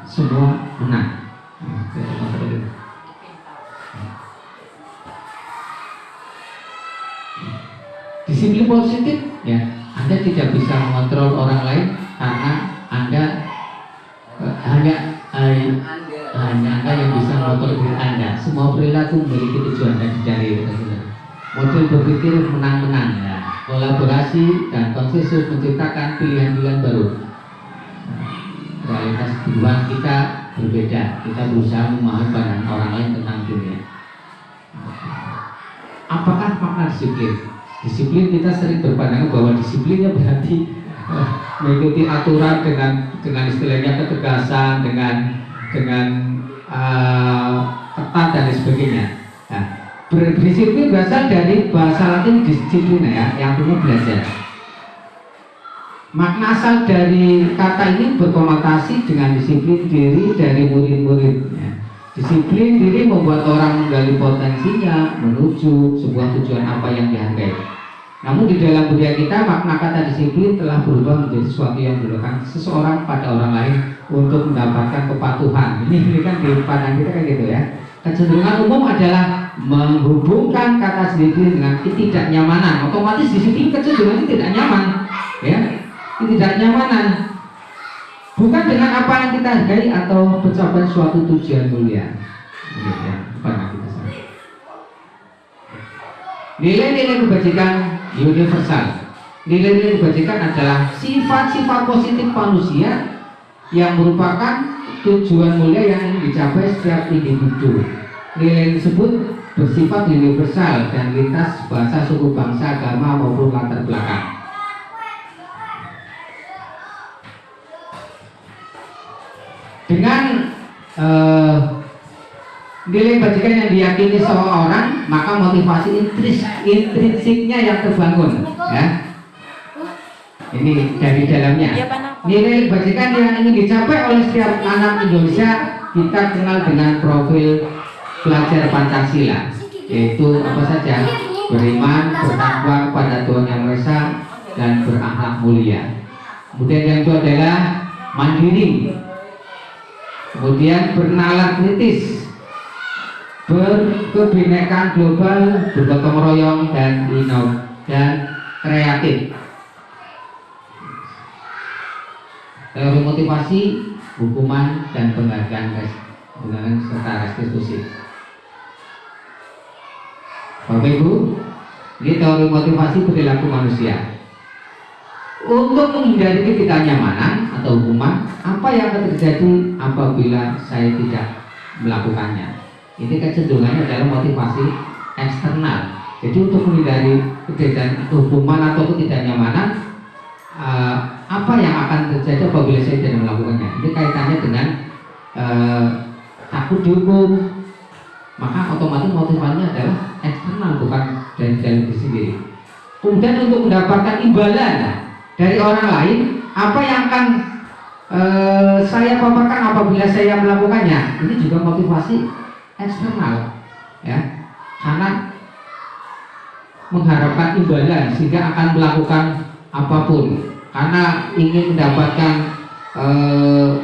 semua menang. Disiplin positif, ya, Anda tidak bisa mengontrol orang lain karena Anda hanya semua perilaku memiliki tujuan dan dicari. Model berpikir menang-menang ya. Kolaborasi dan konsensus menciptakan pilihan-pilihan baru. Realitas kehidupan kita berbeda. Kita berusaha memahami pandangan orang lain tentang dunia. Apakah makna disiplin? Disiplin kita sering berpandangan bahwa disiplinnya berarti mengikuti aturan dengan istilahnya ketegasan, dengan ketat dan sebagainya. Nah, berdisiplin berasal dari bahasa Latin disiplina ya, yang artinya belajar. Makna asal dari kata ini berkonotasi dengan disiplin diri dari murid-muridnya. Disiplin diri membuat orang menggali potensinya menuju sebuah tujuan apa yang dihargai. Namun di dalam budaya kita makna kata disiplin telah berubah menjadi sesuatu yang dilakukan seseorang pada orang lain untuk mendapatkan kepatuhan. Ini kan di pandang kita kayak gitu ya. Kecenderungan umum adalah menghubungkan kata disiplin dengan ketidaknyamanan. Otomatis disiplin kecenderungannya tidak nyaman, ya, ketidaknyamanan. Bukan dengan apa yang kita hargai atau pencapaian suatu tujuan mulia. Ya, pandang kita salah. Nilai-nilai kebajikan universal. Nilai-nilai kebajikan adalah sifat-sifat positif manusia yang merupakan tujuan mulia yang ingin dicapai setiap individu. Nilai tersebut bersifat universal dan lintas bahasa, suku, bangsa, agama maupun latar belakang. Dengan nilai kebajikan yang diyakini seseorang, maka motivasi intrinsiknya yang terbangun, ya. Ini dari dalamnya. Nilai kebajikan yang ingin dicapai oleh setiap anak Indonesia kita kenal dengan profil pelajar Pancasila, yaitu apa saja? Beriman, bertakwa kepada Tuhan Yang Maha Esa, dan berakhlak mulia. Kemudian yang itu adalah mandiri, kemudian bernalar kritis, berkebinekaan global, bergotong royong, dan kreatif. Teori motivasi, hukuman, dan penghargaan serta restitusi. Bapak Ibu, ini teori motivasi perilaku manusia. Untuk menghindari ketidaknyamanan atau hukuman, apa yang akan terjadi apabila saya tidak melakukannya? Ini kecenderungannya adalah motivasi eksternal. Jadi untuk menghindari hukuman atau ketidaknyamanan, apa yang akan terjadi apabila saya tidak melakukannya? Ini kaitannya dengan takut dihukum. Maka otomatis motivasinya adalah eksternal, bukan dari dalam diri sendiri. Kemudian untuk mendapatkan imbalan dari orang lain, apa yang akan saya paparkan apabila saya melakukannya? Ini juga motivasi eksternal, ya, karena mengharapkan imbalan sehingga akan melakukan apapun karena ingin mendapatkan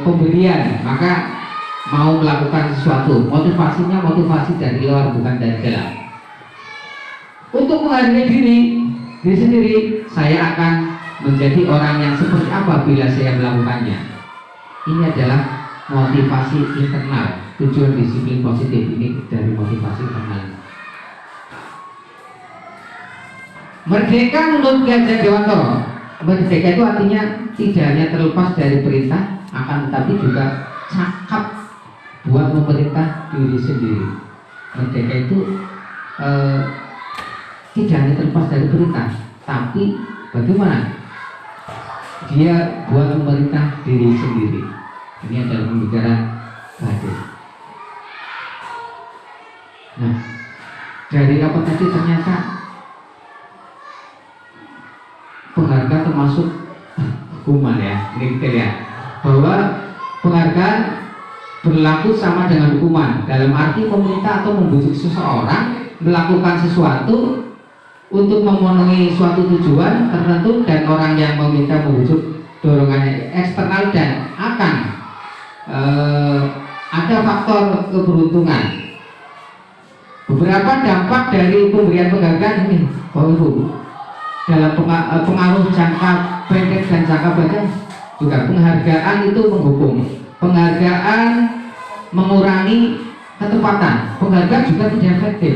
pemberian, maka mau melakukan sesuatu. Motivasinya motivasi dari luar, bukan dari dalam. Untuk menghargai diri sendiri, saya akan menjadi orang yang seperti apa bila saya melakukannya. Ini adalah motivasi internal. Tujuan disiplin positif ini dari motivasi internal. Merdeka menurut Ki Hajar Dewantara, merdeka itu artinya tidak hanya terlepas dari perintah, akan tetapi juga cakap buat memerintah diri sendiri. Merdeka itu tidak hanya terlepas dari perintah, tapi bagaimana dia buat memerintah diri sendiri. Ini adalah pemikiran batin. Nah, dari apa tadi ternyata penghargaan termasuk hukuman, ya. Ini kita lihat bahwa penghargaan berlaku sama dengan hukuman, dalam arti meminta atau membujuk seseorang melakukan sesuatu untuk memenuhi suatu tujuan tertentu, dan orang yang meminta membujuk dorongannya eksternal dan akan ada faktor keberuntungan. Beberapa dampak dari pemberian penghargaan ini, Bapak Ibu, dalam pengaruh jangka pendek dan jangka panjang juga. Penghargaan itu menghukum, penghargaan mengurangi ketepatan. Penghargaan juga tidak efektif.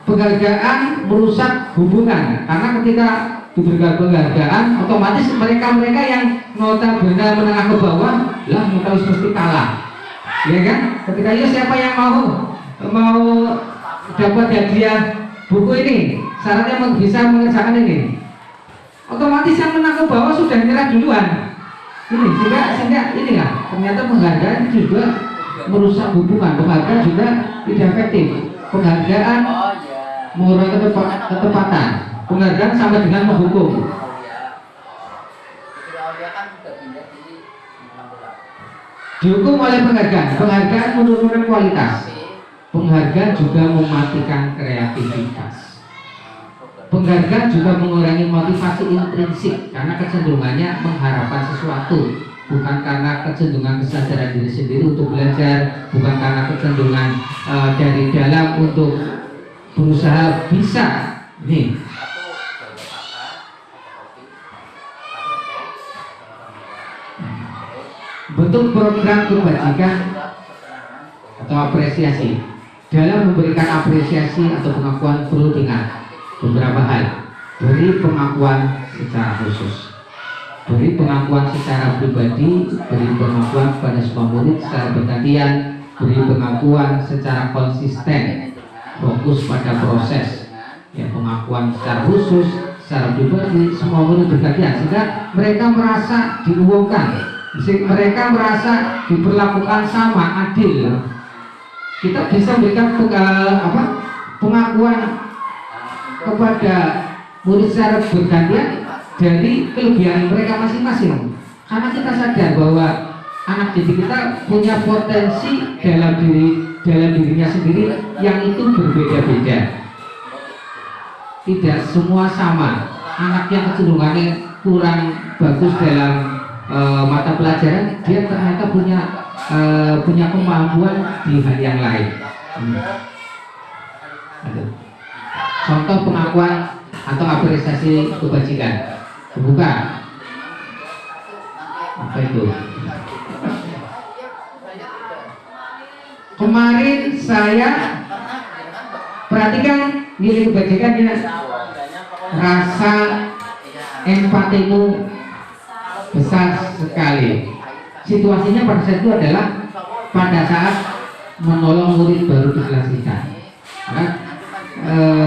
Penghargaan merusak hubungan, karena ketika diberikan penghargaan, otomatis mereka yang notabene menengah ke bawah, lah kita harus mesti kalah, ya kan? Ketika ya siapa yang mau dapat hadiah buku ini, syaratnya bisa mengerjakan ini, otomatis yang menengah ke bawah sudah nyerah duluan. Ini sehingga ini lah, ternyata penghargaan juga merusak hubungan. Penghargaan juga tidak efektif. Penghargaan mengurangi ketepatan. Penghargaan sama dengan menghukum. Dihukum oleh penghargaan. Penghargaan menurunkan kualitas. Penghargaan juga mematikan kreativitas. Penghargaan juga mengurangi motivasi intrinsik, karena kecenderungannya mengharapkan sesuatu, bukan karena kecenderungan kesadaran diri sendiri untuk belajar, bukan karena kecenderungan dari dalam untuk berusaha bisa. Nih, bentuk program kebajikan atau apresiasi. Dalam memberikan apresiasi atau pengakuan perlu diingat beberapa hal. Beri pengakuan secara khusus, beri pengakuan secara pribadi, beri pengakuan pada semua murid secara bergantian, beri pengakuan secara konsisten, fokus pada proses. Ya, pengakuan secara khusus, secara pribadi, semua murid bergantian, sehingga mereka merasa diuangkan, mereka merasa diperlakukan sama, adil. Kita bisa berikan pengakuan kepada murid secara bergantian dari kelebihan mereka masing-masing, karena kita sadar bahwa anak didik kita punya potensi dalam dirinya sendiri yang itu berbeda-beda. Tidak semua sama. Anak yang kecenderungannya kurang bagus dalam mata pelajaran, dia ternyata punya kemampuan di hal yang lain. Contoh pengakuan atau apresiasi kebajikan. Buka. Apa itu? Kemarin saya perhatikan nilai kebajikannya, rasa empatimu besar sekali. Situasinya pada saat itu adalah pada saat menolong murid baru di kelas 3.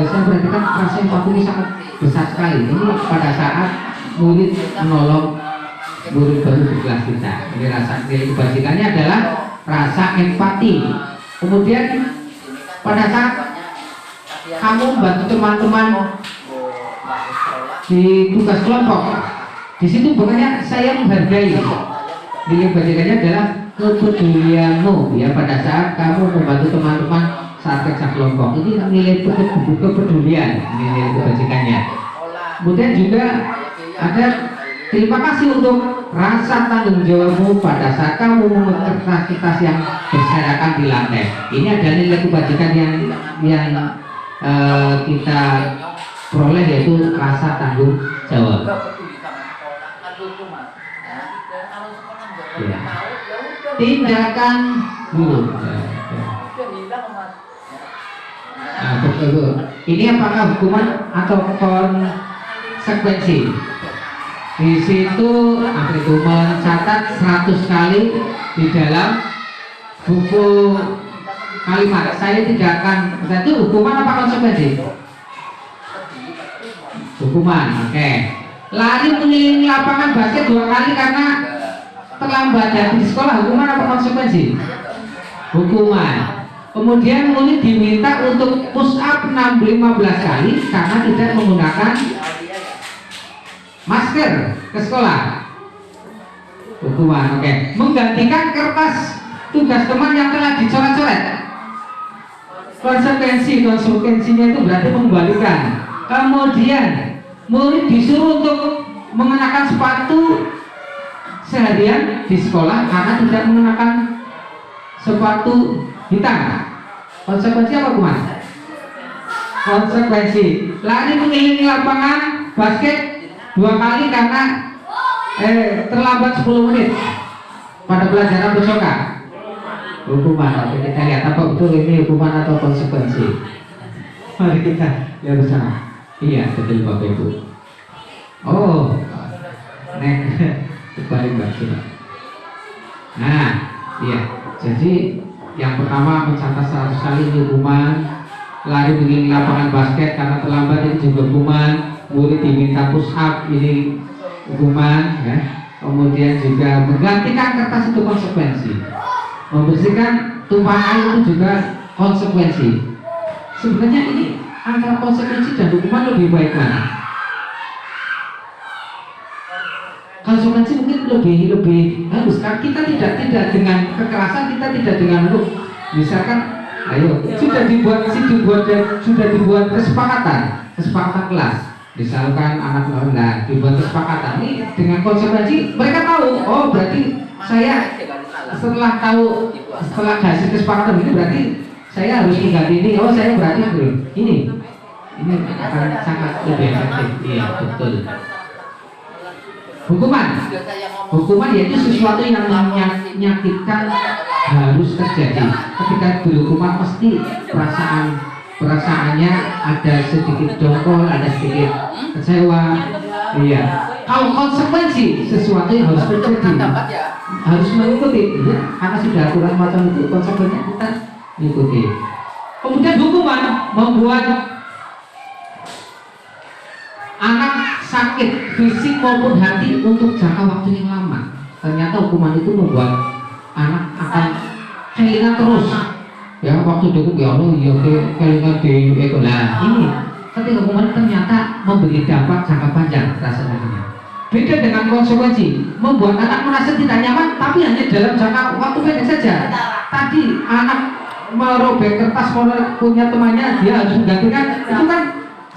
Saya perhatikan rasa empati ini sangat besar sekali. Ini pada saat murid menolong murid baru di kelas 3. Jadi rasa nilai kebajikannya adalah rasa empati. Kemudian pada saat kamu membantu teman-teman di tugas kelompok, di situ bukannya saya menghargai. Nilai kebajikannya adalah kepedulianmu, ya, pada saat kamu membantu teman-teman saat kerja kelompok. Ini nilai kepedulian, nilai kebajikannya. Kemudian juga ada terima kasih untuk rasa tanggung jawabmu pada saat kamu mengerjakan kertas yang berserakan di lantai. Ini adalah nilai kebajikan yang kita peroleh, yaitu rasa tanggung jawab. Ya. Tindakan dulu. Nah, ini apakah hukuman atau konsekuensi? Di situ aku itu mencatat 100 kali di dalam buku kalimat. Saya tidak akan. Itu hukuman apa konsekuensi? Hukuman. Oke. Lari mengelilingi lapangan basket 2 kali karena terlambat di sekolah, hukuman apa konsekuensi? Hukuman. Kemudian murid diminta untuk push up 15 kali karena tidak menggunakan masker ke sekolah. Hukuman. Oke. Menggantikan kertas tugas teman yang telah dicoret-coret. Konsekuensinya itu berarti mengembalikan. Kemudian murid disuruh untuk mengenakan sepatu seharian di sekolah karena tidak mengenakan sepatu hitam. Konsekuensi apa, Kuman? Konsekuensi lari mengelilingi lapangan basket 2 kali karena terlambat 10 menit pada pelajaran besokan. Hukuman. Oke, kita lihat apa betul ini hukuman atau konsekuensi. Mari kita lihat bersama. Iya, betul Bapak Ibu. Oh, nek balik lagi. Nah, iya. Jadi yang pertama mencatat 100 kali ini hukuman, lari mengelilingi lapangan basket karena terlambat itu juga hukuman, murid diminta push up ini hukuman, ya. Kemudian juga menggantikan kertas itu konsekuensi, membersihkan tumpahan air itu juga konsekuensi. Sebenarnya ini antara konsekuensi dan hukuman lebih baik mana? Konsekuensi mungkin lebih halus kan, kita tidak dengan kekerasan, kita tidak dengan misalkan ayo sudah dibuat kesepakatan kelas, misalkan anak nah dibuat kesepakatan ini dengan konsekuensi, mereka tahu oh berarti saya setelah kasih kesepakatan ini berarti saya harus mengganti ini, oh saya berarti ini akan sangat lebih efektif. Iya betul. Hukuman yaitu sesuatu yang menyakitkan harus terjadi. Ketika dihukuman pasti perasaannya ada sedikit dongkol, ada sedikit kecewa. Iya. Kalau konsekuensi sesuatu yang harus terjadi harus mengikuti, ya, karena sudah aturan macam itu konsekuensinya kita mengikuti. Kemudian hukuman membuat anak sakit fisik maupun hati untuk jangka waktu yang lama. Ternyata hukuman itu membuat anak akan kelingan terus. Ya waktu dihukum ya Allah ya kelingan di itu lah. Ini ketika hukuman ternyata memberi dampak jangka panjang rasanya. Beda dengan konsekuensi, membuat anak merasa tidak nyaman, tapi hanya dalam jangka waktu pendek saja. Tadi anak merobek kertas punya temannya, dia harus menggantikan, itu kan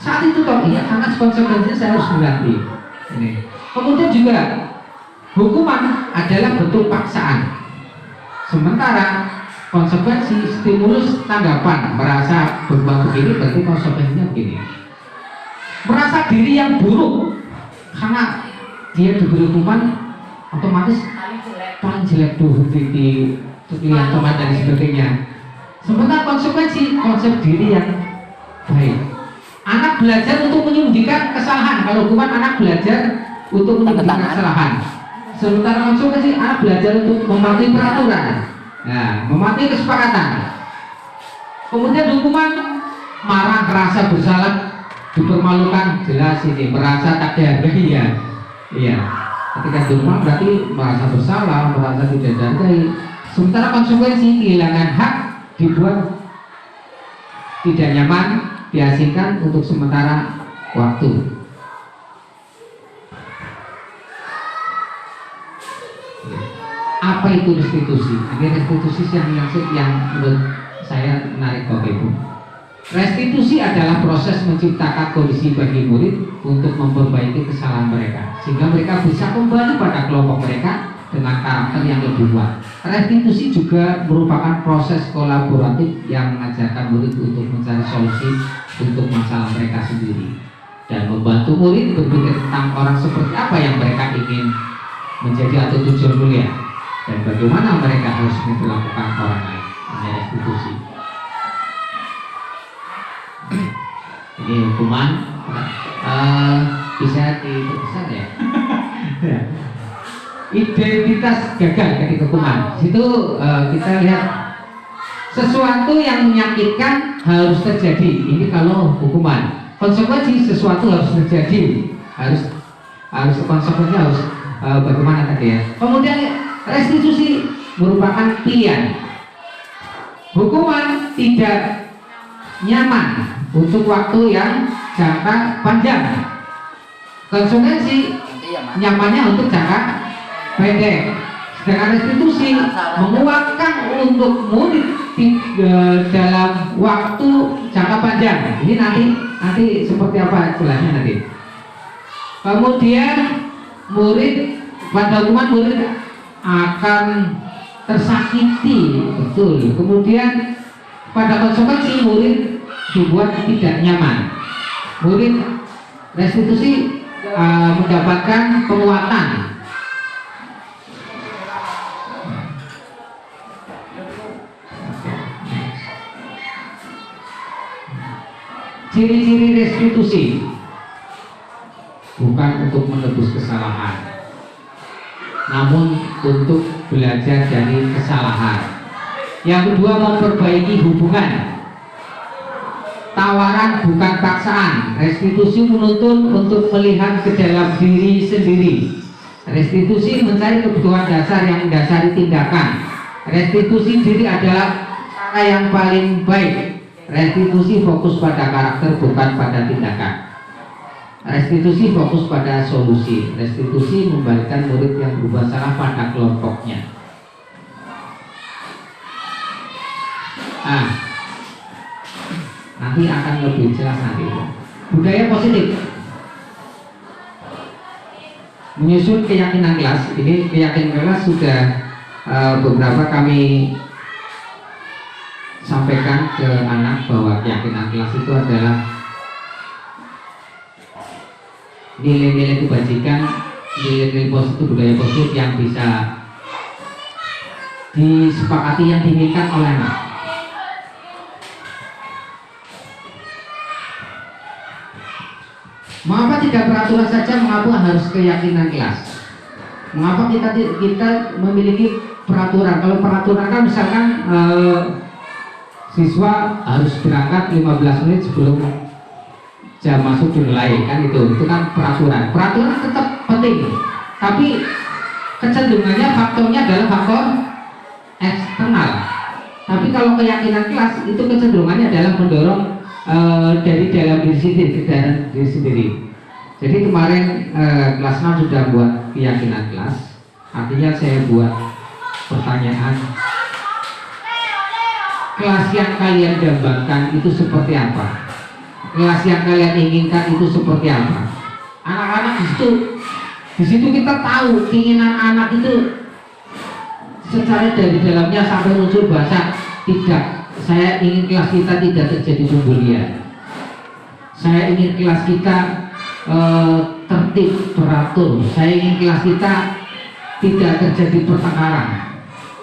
saat itu toh iya karena konsekuensinya saya harus mengganti. Ini. Kemudian juga hukuman adalah bentuk paksaan. Sementara konsekuensi stimulus tanggapan, merasa berbuat begini berarti konsekuensinya begini. Merasa diri yang buruk karena dia diberi hukuman otomatis paling jelek tuh di lihat teman dan sebagainya. Sementara konsekuensi konsep diri yang baik. Anak belajar untuk menyembunyikan kesalahan. Kalau hukuman anak belajar untuk menyembunyikan kesalahan. Sementara konsekuensi anak belajar untuk mematuhi peraturan. Nah, mematuhi kesepakatan. Kemudian hukuman marah, merasa bersalah, dipermalukan, jelas ini merasa tak dihargai ya. Iya. Ketika dihukum berarti merasa bersalah, merasa tidak dihargai. Sementara konsekuensi kehilangan hak, dibuat tidak nyaman, diasingkan untuk sementara waktu. Apa itu restitusi? Ini restitusi yang menurut saya menarik Bapak Ibu. Restitusi adalah proses menciptakan kondisi bagi murid untuk memperbaiki kesalahan mereka, sehingga mereka bisa kembali pada kelompok mereka dengan karakter yang lebih kuat. Restitusi juga merupakan proses kolaboratif yang mengajarkan murid untuk mencari solusi untuk masalah mereka sendiri dan membantu murid berpikir tentang orang seperti apa yang mereka ingin menjadi atau tujuan mulia dan bagaimana mereka harus memperlakukan orang lain. Ini restitusi. Ini hukuman bisa diperbesar ya. Identitas gagal ketika hukuman. Situ kita lihat sesuatu yang menyakitkan harus terjadi. Ini kalau hukuman. Konsekuensi sesuatu harus terjadi. Harus konsekuensinya harus bagaimana tadi ya. Kemudian restitusi merupakan pilihan. Hukuman tidak nyaman untuk waktu yang jangka panjang. Konsekuensi nyamannya untuk jangka pendek. Sedangkan restitusi menguatkan untuk murid dalam waktu jangka panjang. Ini nanti seperti apa jelasnya nanti. Kemudian pada hukuman murid akan tersakiti, betul. Kemudian pada konsekuensi murid dibuat tidak nyaman. Murid restitusi mendapatkan penguatan. Ciri-ciri restitusi bukan untuk menebus kesalahan, namun untuk belajar dari kesalahan. Yang kedua, memperbaiki hubungan. Tawaran bukan paksaan. Restitusi menuntun untuk melihat ke dalam diri sendiri. Restitusi mencari kebutuhan dasar yang mendasari tindakan. Restitusi diri adalah cara yang paling baik. Restitusi fokus pada karakter bukan pada tindakan. Restitusi fokus pada solusi. Restitusi membalikkan murid yang berubah salah pada kelompoknya. Nanti akan lebih jelas nanti. Budaya positif. Menyusun keyakinan kelas. Ini keyakinan kelas sudah beberapa kami sampaikan ke anak bahwa keyakinan kelas itu adalah nilai-nilai kebajikan, nilai-nilai positif, budaya positif yang bisa disepakati, yang diinginkan oleh anak. Mengapa tidak peraturan saja, mengapa harus keyakinan kelas? Mengapa kita memiliki peraturan? Kalau peraturan kan misalkan siswa harus berangkat 15 menit sebelum jam masuk dimulai, kan itu kan peraturan. Peraturan tetap penting, tapi kecenderungannya faktornya adalah faktor eksternal. Tapi kalau keyakinan kelas itu kecenderungannya adalah mendorong dari dalam diri sendiri, ke dalam diri sendiri. Jadi kemarin kelas 6 sudah buat keyakinan kelas. Artinya saya buat pertanyaan, kelas yang kalian dambakan itu seperti apa? Kelas yang kalian inginkan itu seperti apa? Anak-anak di situ kita tahu keinginan anak itu secara dari dalamnya sampai muncul bahasa tidak. Saya ingin kelas kita tidak terjadi pembulian. Saya ingin kelas kita tertib, teratur. Saya ingin kelas kita tidak terjadi pertengkaran.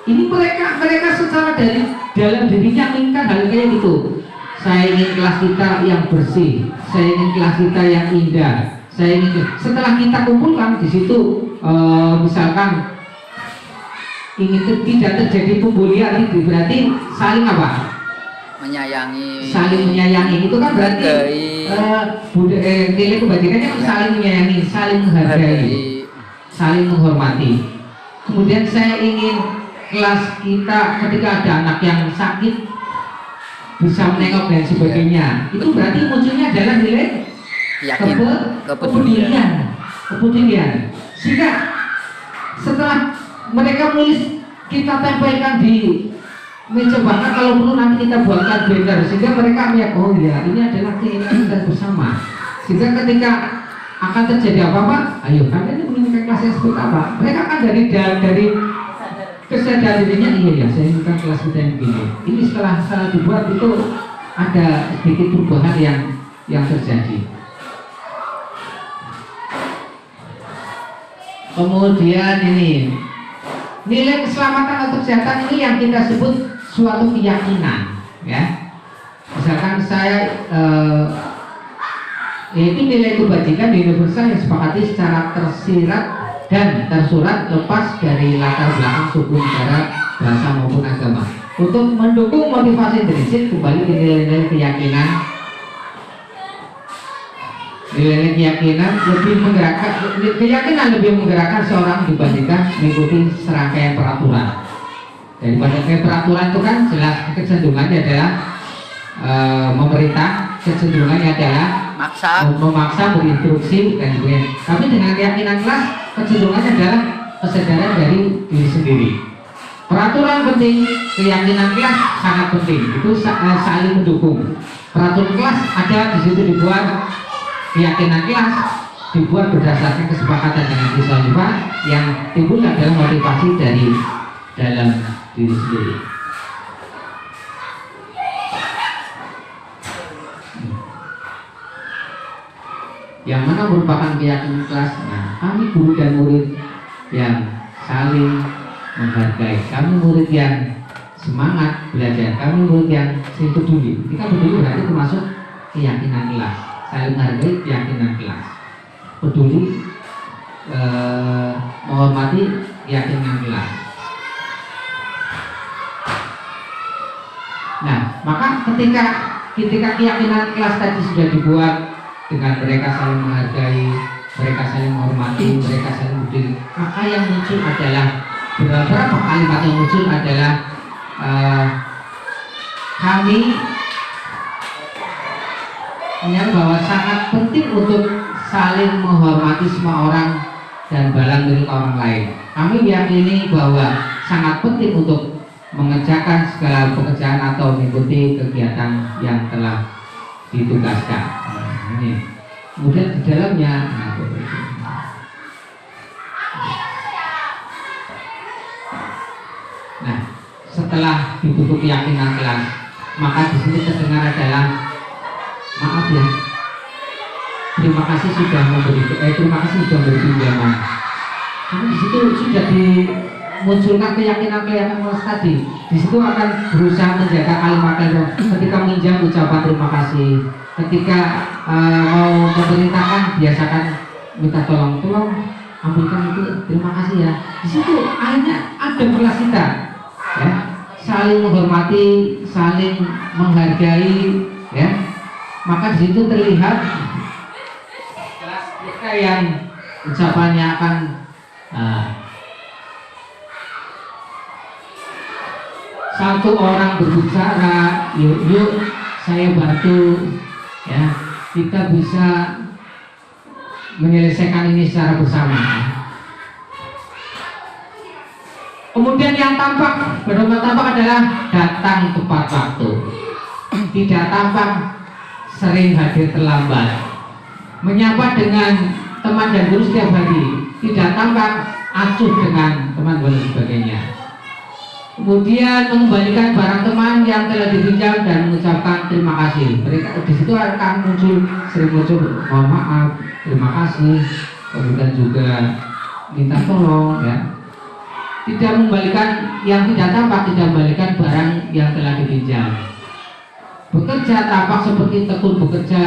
Ini mereka secara dari dalam dirinya menginginkan hal kayak gitu. Saya ingin kelas kita yang bersih. Saya ingin kelas kita yang indah. Saya ingin, setelah kita kumpulkan di situ, misalkan ingin tidak terjadi pembulian, itu berarti saling apa? Menyayangi. Saling menyayangi itu kan berarti nilai kebajikannya kan saling menyayangi, saling menghargai, saling menghormati. Kemudian saya ingin kelas kita ketika ada anak yang sakit bisa menengok dan sebagainya. Itu berarti munculnya adalah nilai kepedulian. Sehingga setelah mereka menulis, kita tempelkan di meja bahkan kalau perlu nanti kita buatkan banner sehingga mereka melihat, oh ya ini adalah keinginan kita bersama. Sehingga ketika akan terjadi apa-apa, ayo kalian menginginkan kelas yang seperti apa? Mereka kan dari kesadaran dirinya, iya ya saya inginkan kelas kita yang begini. Ini setelah dibuat itu ada sedikit perubahan yang terjadi. Kemudian ini nilai keselamatan atau kesehatan, ini yang kita sebut suatu keyakinan, ya. Misalkan saya itu nilai kebajikan universal yang sepakati secara tersirat dan tersurat lepas dari latar belakang suku, negara, bahasa maupun agama. Untuk mendukung motivasi intrinsik, kembali ke nilai-nilai keyakinan. Nilai keyakinan lebih menggerakkan, keyakinan lebih menggerakkan seorang dibandingkan mengikuti serangkaian peraturan. Daripada peraturan itu kan jelas kecenderungannya adalah memerintah, kecenderungannya adalah memaksa, berinstruksi dan sebagainya. Tapi dengan keyakinan kelas, kecenderungannya adalah kesadaran dari diri sendiri. Peraturan penting, keyakinan kelas sangat penting. Itu saling mendukung. Peraturan kelas ada di situ dibuat, keyakinan kelas dibuat berdasarkan kesepakatan dengan siswa-siswa yang timbul adalah motivasi dari dalam diri sendiri. Yang mana merupakan keyakinan kelas. Nah, kami guru dan murid yang saling menghargai, kami murid yang semangat belajar, kami murid yang peduli. Kita peduli berarti termasuk keyakinan kelas, saling menghargai keyakinan kelas, peduli menghormati keyakinan kelas. Nah, maka ketika keyakinan kelas tadi sudah dibuat dengan mereka saling menghargai, mereka saling menghormati, mereka saling peduli, maka yang muncul adalah beberapa kalimat yang muncul adalah kami menyadari bahwa sangat penting untuk saling menghormati semua orang dan barang milik orang lain. Kami meyakini bahwa sangat penting untuk mengerjakan segala pekerjaan atau mengikuti kegiatan yang telah ditugaskan. Ini. Kemudian di dalamnya, nah, setelah dibutuh keyakinan kelas, maka di sini terdengar adalah maaf ya, terima kasih sudah memberi pinjaman. Karena di situ sudah dimunculkan keyakinan kelas tadi. Di situ akan berusaha menjaga kalimat-kalimat. Ketika minjam ucapan terima kasih. Ketika mau memerintahkan biasakan minta tolong ambilkan itu terima kasih ya. Di situ akhirnya ada kelas kita, ya, saling menghormati, saling menghargai, ya. Maka di situ terlihat kelas kita yang ucapannya akan satu orang berbicara, yuk saya bantu, ya, kita bisa menyelesaikan ini secara bersama. Kemudian yang tampak, benar tampak adalah datang tepat waktu, tidak tampak sering hadir terlambat, menyapa dengan teman dan guru setiap hari, tidak tampak acuh dengan teman dan sebagainya. Kemudian mengembalikan barang teman yang telah dipinjam dan mengucapkan terima kasih. Mereka di situ akan sering muncul mohon maaf, terima kasih, kemudian juga minta tolong, ya. Tidak mengembalikan yang tidak tampak, tidak mengembalikan barang yang telah dipinjam. Bekerja tampak seperti tekun bekerja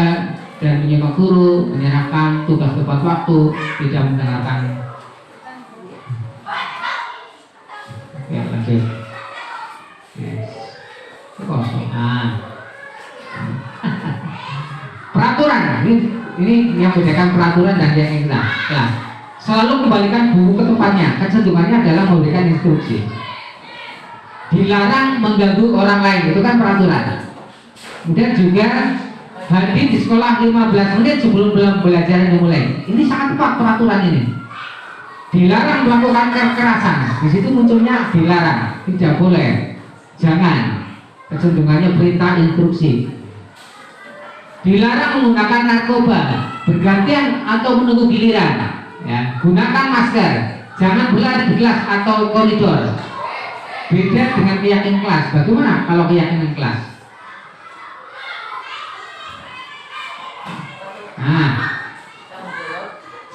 dan menyimak guru, menyerahkan tugas tepat waktu, tidak mendengarkan. Ya, lanjut. Yes. Kosong. Peraturan ini yang membedakan peraturan dan yang kelas. Selalu kembalikan buku ke tempatnya. Kecenderungannya adalah memberikan instruksi. Dilarang mengganggu orang lain, itu kan peraturan. Kemudian juga hadir di sekolah 15 menit sebelum pembelajaran dimulai. Ini sangat tepat peraturan ini. Dilarang melakukan kekerasan. Di situ munculnya dilarang, tidak boleh, jangan. Kecenderungannya perintah instruksi. Dilarang menggunakan narkoba, bergantian atau menunggu giliran. Ya, gunakan masker, jangan berlari di kelas atau koridor. Beda dengan keyakinan kelas. Bagaimana kalau keyakinan kelas?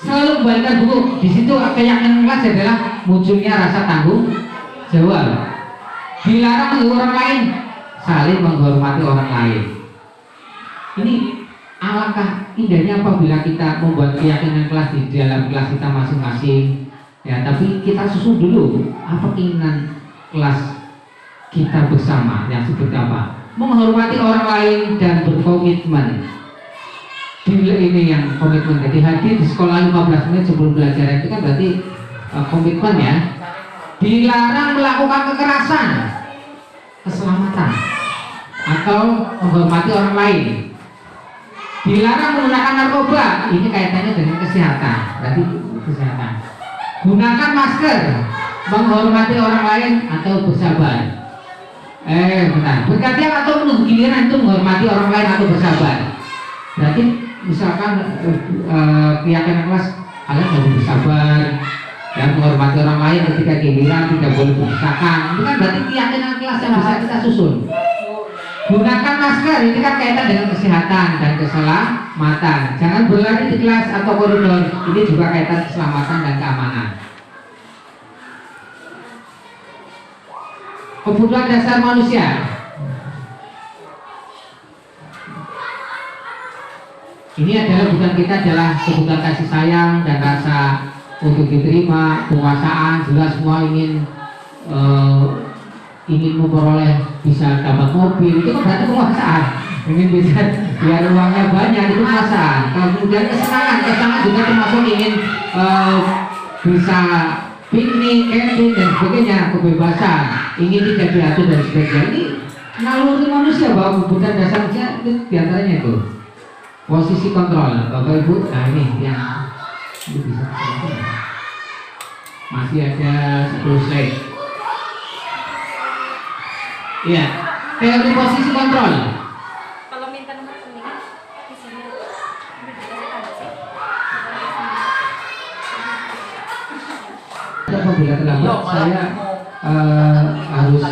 Selalu kembalikan buku. Di situ keyakinan kelas adalah munculnya rasa tanggung jawab. Dilarang mengganggu orang lain, saling menghormati orang lain. Ini alangkah indahnya apabila kita membuat keyakinan kelas di dalam kelas kita masing-masing. Ya, tapi kita susun dulu apa keinginan kelas kita bersama yang seperti apa. Menghormati orang lain dan berkomitmen. Ini yang komitmen. Jadi hadir di sekolah 15 menit sebelum belajar itu kan berarti komitmen, ya. Dilarang melakukan kekerasan, keselamatan, atau menghormati orang lain. Dilarang menggunakan narkoba, ini kaitannya dengan kesehatan, berarti kesehatan. Gunakan masker, menghormati orang lain atau bersabar. Benar. Bergantian atau menunggu giliran itu menghormati orang lain atau bersabar. Berarti misalkan keyakinan kelas kalian harus bersabar dan menghormati orang lain ketika giliran, tidak boleh berdesakan. Itu kan berarti keyakinan kelas yang bisa kita susun. Gunakan masker, ini kan kaitan dengan kesehatan dan keselamatan. Jangan berlari di kelas atau koridor, ini juga kaitan keselamatan dan keamanan. Kebutuhan dasar manusia. Ini adalah bukan kita adalah kebutuhan kasih sayang dan rasa untuk diterima, penguasaan, jelas semua ingin memperoleh bisa dapat mobil, itu kan berarti penguasaan. Ingin bisa biar uangnya banyak, itu penguasaan. Kemudian kesenangan juga termasuk ingin bisa piknik, camping dan sebagainya, kebebasan, ingin tidak diatur dan sebagainya. Ini naluri manusia bahwa kebutuhan dasarnya itu diantaranya itu posisi kontrol. Bapak Ibu, nah ini yang ini bisa masih ada 10 slide. Iya, teori posisi kontrol. Kalau minta nomor rekening di sini dikasih tanda sih. Apabila terlambat saya harus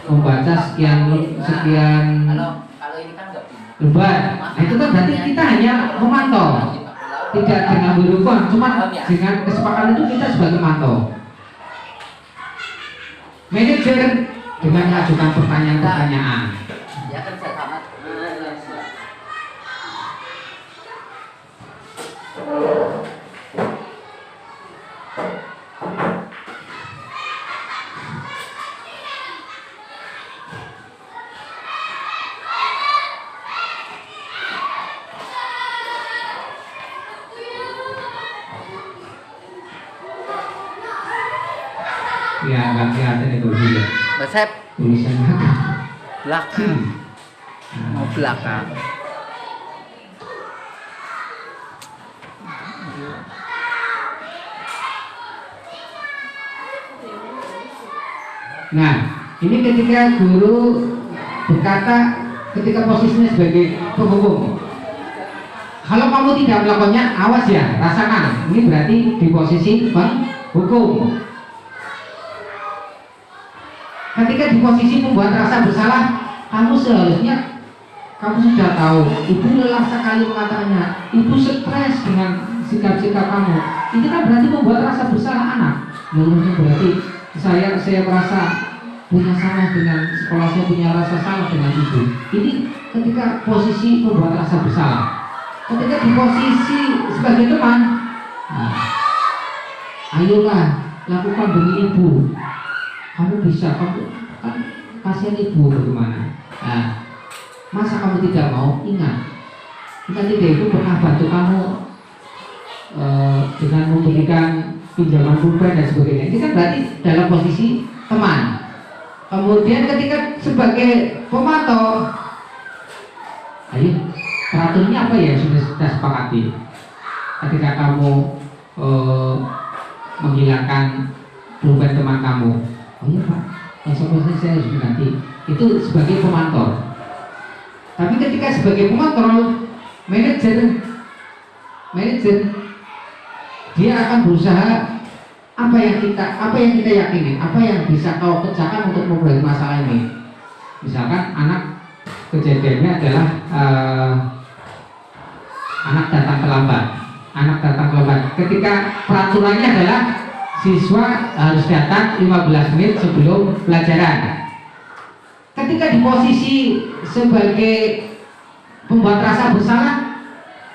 membaca sekian Kalau ini kan nggak pindah. lembar. Nah, itu kan berarti kita hanya memantau, tidak dengan berhubungan, cuma dengan kesepakatan itu kita sebagai mantau. Manajer dengan mengajukan pertanyaan-pertanyaan. Ya kan saya sama. Ya nggak kelihatan itu juga Resep tulisannya. belakang. Mau belakang. Nah, ini ketika guru berkata ketika posisinya sebagai penghubung. Kalau kamu tidak melakukannya, awas ya, rasakan. Ini berarti di posisi penghukum. Ketika di posisi membuat rasa bersalah, kamu seharusnya kamu sudah tahu. Ibu lelah sekali mengatakannya. Ibu stres dengan sikap-sikap kamu. Itu kan berarti membuat rasa bersalah anak. Menurutnya berarti saya merasa punya salah dengan sekolah, saya punya rasa salah dengan ibu. Ini ketika posisi membuat rasa bersalah. Ketika di posisi sebagai teman, nah, ayolah lakukan demi ibu. Kamu bisa, kamu kan kasihan ibu bagaimana? Nah, masa kamu tidak mau? Ingat, kita tidak itu pernah bantu kamu dengan memberikan pinjaman pulpen dan sebagainya. Ini kan berarti dalam posisi teman. Kemudian ketika sebagai pemantau, ayo peraturannya apa ya sudah kita sepakati. Ketika kamu menghilangkan pulpen teman kamu, oh iya Pak, konsekuensi saya harus diganti. Itu sebagai pemantau. Tapi ketika sebagai pemantau, manajer dia akan berusaha apa yang kita yakini, apa yang bisa kau kerjakan untuk memulai masalah ini. Misalkan anak kejadiannya adalah anak datang terlambat. Ketika peraturannya adalah siswa harus datang 15 menit sebelum pelajaran. Ketika di posisi sebagai pembuat rasa bersalah,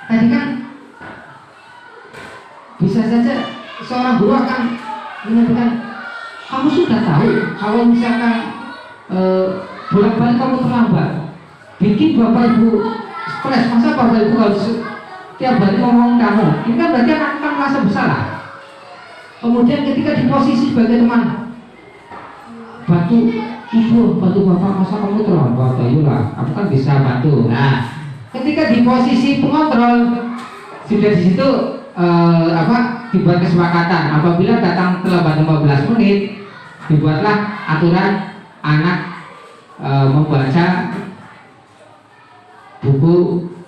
tadi kan bisa saja seorang guru akan menyampaikan, kamu sudah tahu kalau misalkan bolak-balik kamu terlambat, bikin bapak ibu stres. Masa bapak ibu harus tiap hari ngomong kamu? Ini kan berarti anak akan merasa bersalah. Kemudian ketika di posisi sebagai teman, bantu ibu, bantu bapak, masa kamu terlambat? Ayolah, aku kan bisa bantu. Nah, ketika di posisi pengontrol, sudah di situ dibuat kesepakatan apabila datang terlambat 15 menit, dibuatlah aturan anak membaca buku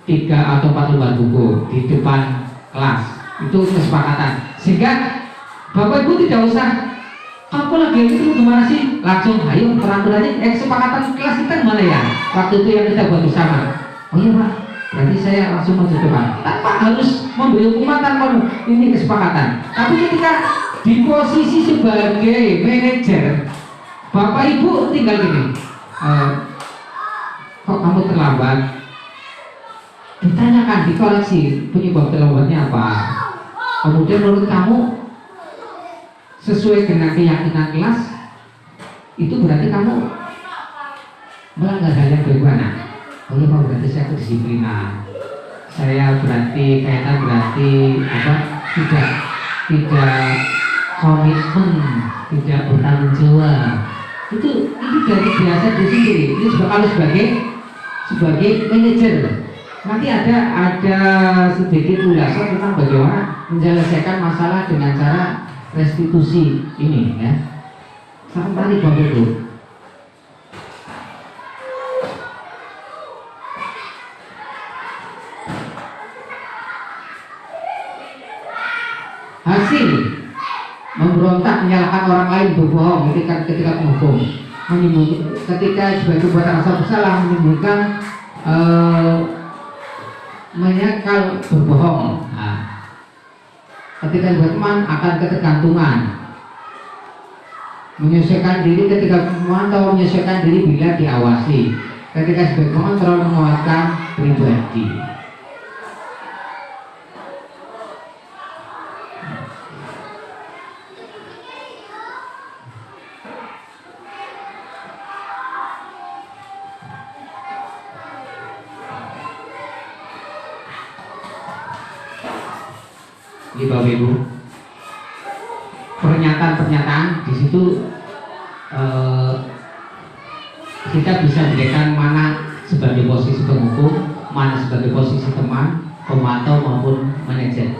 3 atau 4 lembar buku di depan kelas. Itu kesepakatan, sehingga bapak ibu tidak usah kamu lagi itu gimana sih, langsung ayo peraturannya kesepakatan kelas kita mana ya waktu itu yang kita buat bersama. Oh iya Pak, berarti saya langsung maju depan tanpa harus memberi hukuman, tanpa ini kesepakatan. Tapi ketika di posisi sebagai manajer, bapak ibu tinggal gini, kok kamu terlambat? ditanyakan, dikoreksi penyebab terlambatnya apa. Kemudian menurut kamu sesuai dengan keyakinan kelas, itu berarti kamu melanggar hal yang bagaimana? Oh ya Pak, berarti saya kedisiplinan. Saya berarti kaitan berarti apa? Tidak komitmen, tidak bertanggung jawab. Ini dari biasa diri sendiri. Ini kalau sebagai manajer. Nanti ada sedikit ulasan tentang bagaimana menyelesaikan masalah dengan cara restitusi ini ya. Sampai tadi Bapak Ibu. Hasil memberontak, menyalahkan orang lain, berbohong ketika menghukum, ketika sebagai perbuatan asal bersalah, menimbulkan menyangkal berbohong. Nah, ketika berteman akan ketergantungan, menyesuaikan diri ketika memantau, menyesuaikan diri bila diawasi, ketika sebagai pengontrol menguatkan pribadi. Ini Bapak Ibu, pernyataan-pernyataan di situ kita bisa bedakan mana sebagai posisi penghukum, mana sebagai posisi teman, pemantau maupun manajer.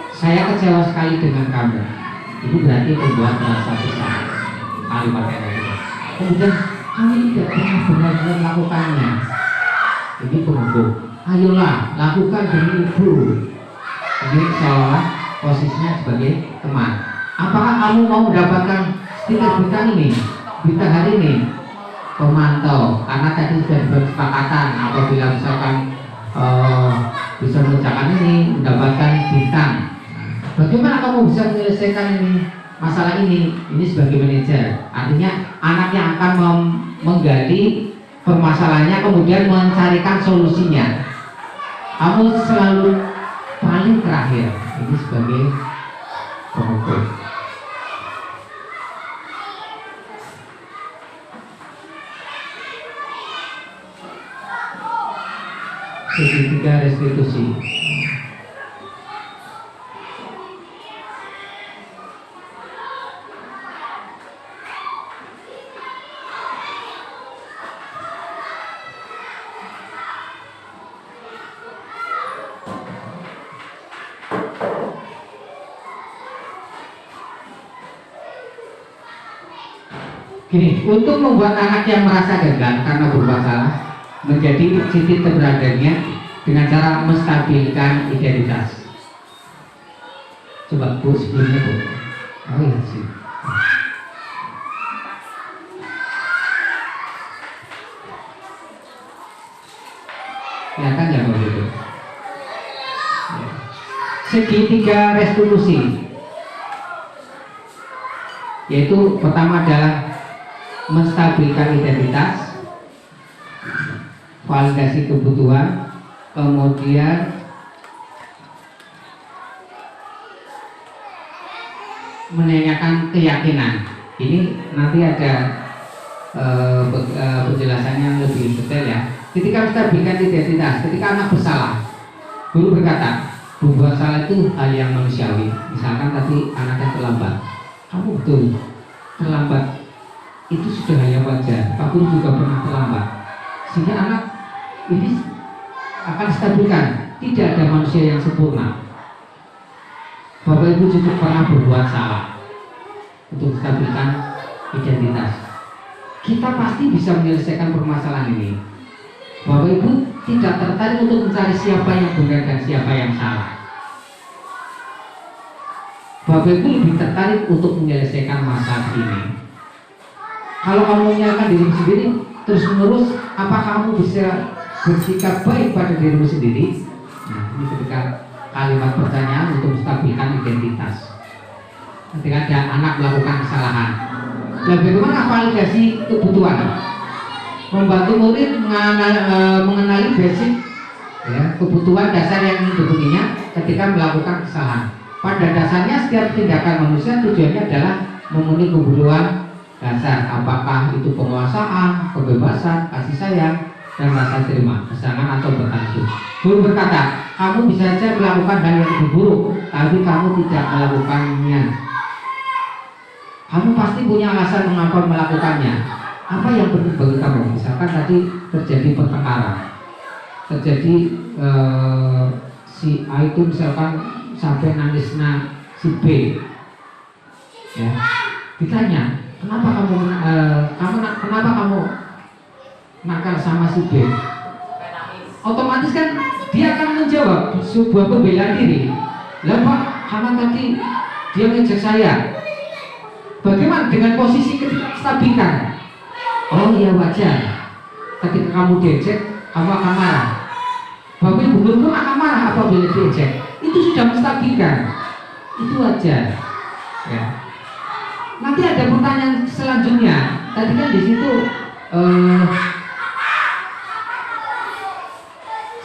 Saya kecewa sekali dengan kamu. Itu berarti membuat rasa bersalah. Kalimatnya itu. Kemudian kami tidak pernah benar-benar melakukannya. Ini penghukum. Ayolah, lakukan demi ibu. Ini seolah posisinya sebagai teman. Apakah kamu mau mendapatkan stiker bintang ini, bintang hari ini? Pemantau, karena tadi sudah berkesepakatan apabila misalkan bisa mengerjakan ini mendapatkan bintang. Bagaimana kamu bisa menyelesaikan ini masalah ini? Ini sebagai manajer, artinya anak yang akan menggali permasalahannya kemudian mencarikan solusinya. Kamu selalu paling terakhir. Ini sebagai penghukum. Segitiga restitusi. Gini, untuk membuat anak yang merasa gagal karena berbuat salah menjadi titik keberadaannya dengan cara menstabilkan identitas. Coba Bu sebelumnya Bu. Oh iya sih. Kelihatan ya kalau gitu. Segitiga restitusi, yaitu pertama adalah menstabilkan identitas, validasi kebutuhan, kemudian menanyakan keyakinan. Ini nanti ada penjelasannya lebih detail ya. Ketika menstabilkan identitas, ketika anak bersalah, guru berkata berbuat salah itu hal yang manusiawi. Misalkan tadi anaknya terlambat, kamu betul terlambat, itu sudah hal yang wajar. Pak Guru juga pernah terlambat, sehingga anak ini akan stabilkan. Tidak ada manusia yang sempurna. Bapak Ibu juga pernah berbuat salah untuk stabilkan identitas. Kita pasti bisa menyelesaikan permasalahan ini. Bapak Ibu tidak tertarik untuk mencari siapa yang benar dan siapa yang salah. Bapak Ibu lebih tertarik untuk menyelesaikan masalah ini. Kalau kamu menyalahkan dirimu sendiri terus menerus, apa kamu bisa bersikap baik pada dirimu sendiri? Nah, ini ketika kalimat pertanyaan untuk menstabilkan identitas. Ketika ada anak melakukan kesalahan, dan bagaimana validasi kebutuhan? Membantu murid mengenali basic Ya, kebutuhan dasar yang ingin dipenuhinya ketika melakukan kesalahan. Pada dasarnya setiap tindakan manusia tujuannya adalah memenuhi kebutuhan dasar, apakah itu penguasaan, kebebasan, kasih sayang, dan rasa terima, kesenangan atau bertanjung. Guru berkata, kamu bisa saja melakukan hal yang lebih buruk, tapi kamu tidak melakukannya. Kamu pasti punya alasan mengapa melakukannya. Apa yang penting bagi kamu? Misalkan tadi terjadi pertengkaran, terjadi si A itu misalkan sampai nangisnya si B, ya, ditanya kenapa kamu nakal sama si B, otomatis kan dia akan menjawab sebuah pembelaan diri. Lah Pak, karena tadi dia ngejek saya. Bagaimana dengan posisi kestabilan? Oh iya wajar. Ketika kamu diejek, kamu akan marah. Bapak Ibu guru pun akan marah apabila diejek. Itu sudah menstabilkan. Itu wajar. Ya. Nanti ada pertanyaan selanjutnya. Tadi kan di situ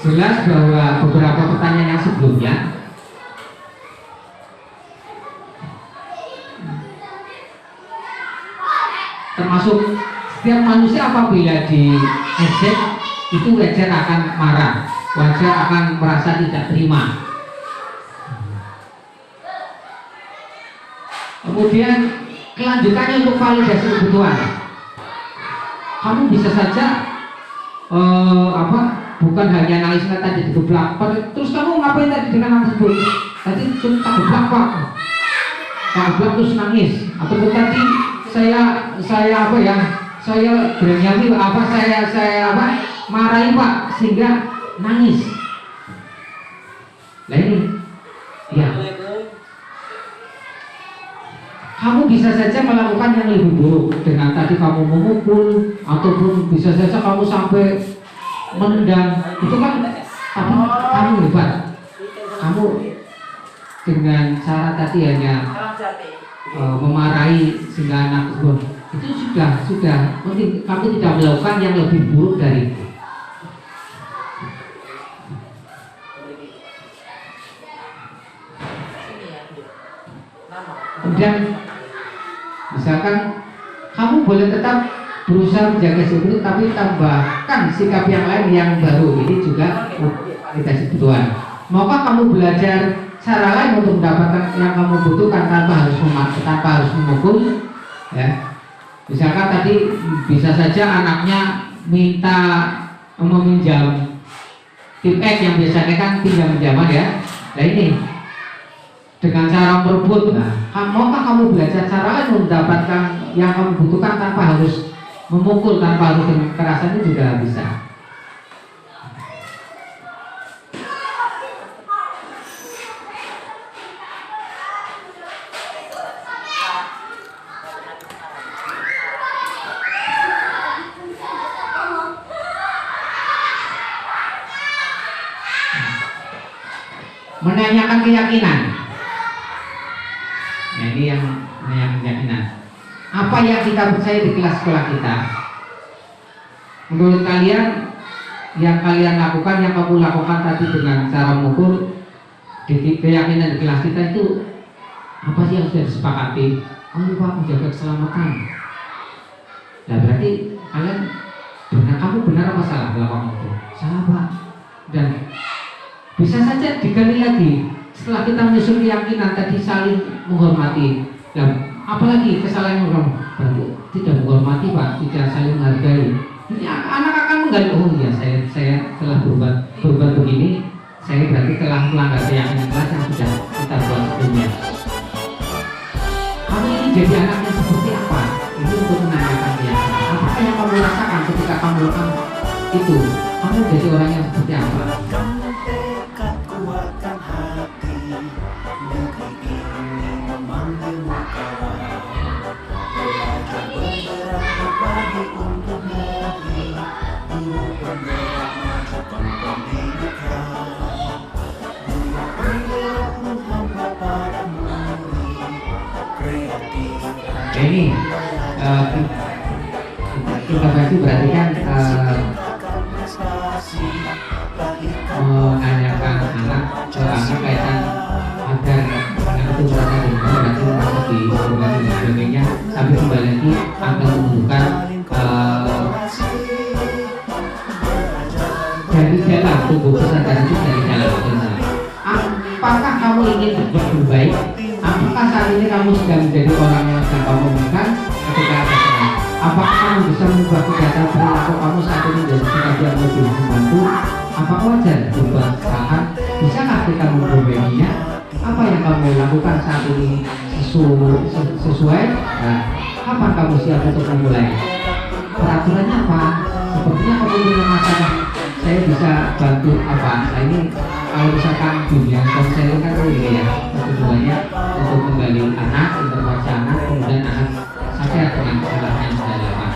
jelas bahwa beberapa pertanyaan yang sebelumnya termasuk setiap manusia apabila diejek itu wajar akan marah, wajar akan merasa tidak terima. Kemudian kelanjutannya untuk validasi kebutuhan. Kamu bisa saja bukan hanya nangis tadi digeblak, terus kamu ngapain tadi dengan anak tersebut? Tadi cuma geblak Pak, geblak terus nangis. Atau tadi saya bernyanyi saya marahi Pak sehingga nangis. Nah ini, ya. Kamu bisa saja melakukan yang lebih buruk dengan tadi kamu memukul ataupun bisa saja kamu sampai menendang. Itu kan tapi kamu hebat. Kamu dengan cara tadi hanya memarahi sehingga anak tersebut itu sudah penting. Kamu tidak melakukan yang lebih buruk dari itu. Kemudian misalkan kamu boleh tetap berusaha menjaga sikap tapi tambahkan sikap yang lain yang baru. Ini juga validasi kebutuhan. Maukah kamu belajar cara lain untuk mendapatkan yang kamu butuhkan tanpa harus memukul? Ya. Misalkan tadi bisa saja anaknya meminjam tip X yang biasanya kan pinjam-pinjaman ya. Nah ini dengan cara merebut. Maukah kamu belajar cara lain mendapatkan yang kamu butuhkan tanpa harus memukul, tanpa harus dengan kekerasan? Itu juga bisa. Menanyakan keyakinan. Nah ini yang keyakinan. Apa yang kita percaya di kelas sekolah kita? Menurut kalian, yang kalian lakukan, yang kamu lakukan tadi dengan cara mukul, di keyakinan di kelas kita itu apa sih yang sudah disepakati? Oh iya Pak, menjaga keselamatan. Nah berarti kalian kamu benar apa salah melakukan itu? Salah Pak. Dan bisa saja digali lagi. Setelah kita menyusun keyakinan tadi saling menghormati. Dan apalagi kesalahan orang tidak menghormati Pak, tidak saling menghargai. Ini anak akan menggali, oh iya saya telah berbuat begini, saya berarti telah melanggar keyakinan kelas yang sudah kita buat sebelumnya. Kamu ini jadi anak yang seperti apa? Ini untuk menanyakan keyakinan. Apa yang kamu rasakan ketika kamu melakukan itu? Kamu jadi orang yang seperti apa? Ini kita berarti kan mengajarkan anak kaitan agar anak itu merasa berguna, berarti merasa dihormati dan sebagainya, tapi kembali lagi akan menunjukkan dari dalam tubuh kesadaran itu, dari dalam kesadaran. Apakah kamu ingin berbuat baik? Apakah saat ini kamu sedang menjadi orang yang sedang kamu bukan ketika ada senang? Apakah kamu bisa mengubah kegiatan perilaku kamu saat ini menjadi sikap yang lebih membantu? Apakah wajar berbuat kesalahan? Bisakah kita memperbaikinya? Apa yang kamu lakukan saat ini sesuai? Nah, kapan kamu siap untuk memulai? Peraturannya apa? Sepertinya kamu punya masalah. Saya bisa bantu apa? Nah ini kalau misalkan dunia konseling kan ini ya, tujuannya untuk kembali anak, intervensi anak, kemudian anak sadar dengan kesalahan yang sudah dilakukan.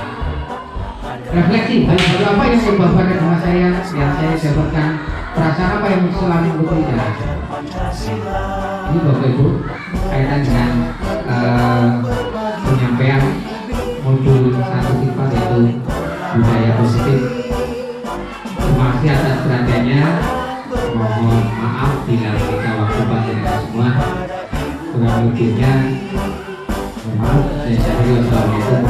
Refleksi, hal apa yang berubah pada rumah saya yang saya dapatkan, perasaan apa yang selalu berbeda. Ini Bapak Ibu kaitan dengan penyampaian modul 1 sifat yaitu budaya positif. Terima kasih atas perhatiannya. Mohon maaf bila kita waktu panjang semua. Kurang lebihnya, mohon maaf. Saya Syahri. Wassalamualaikum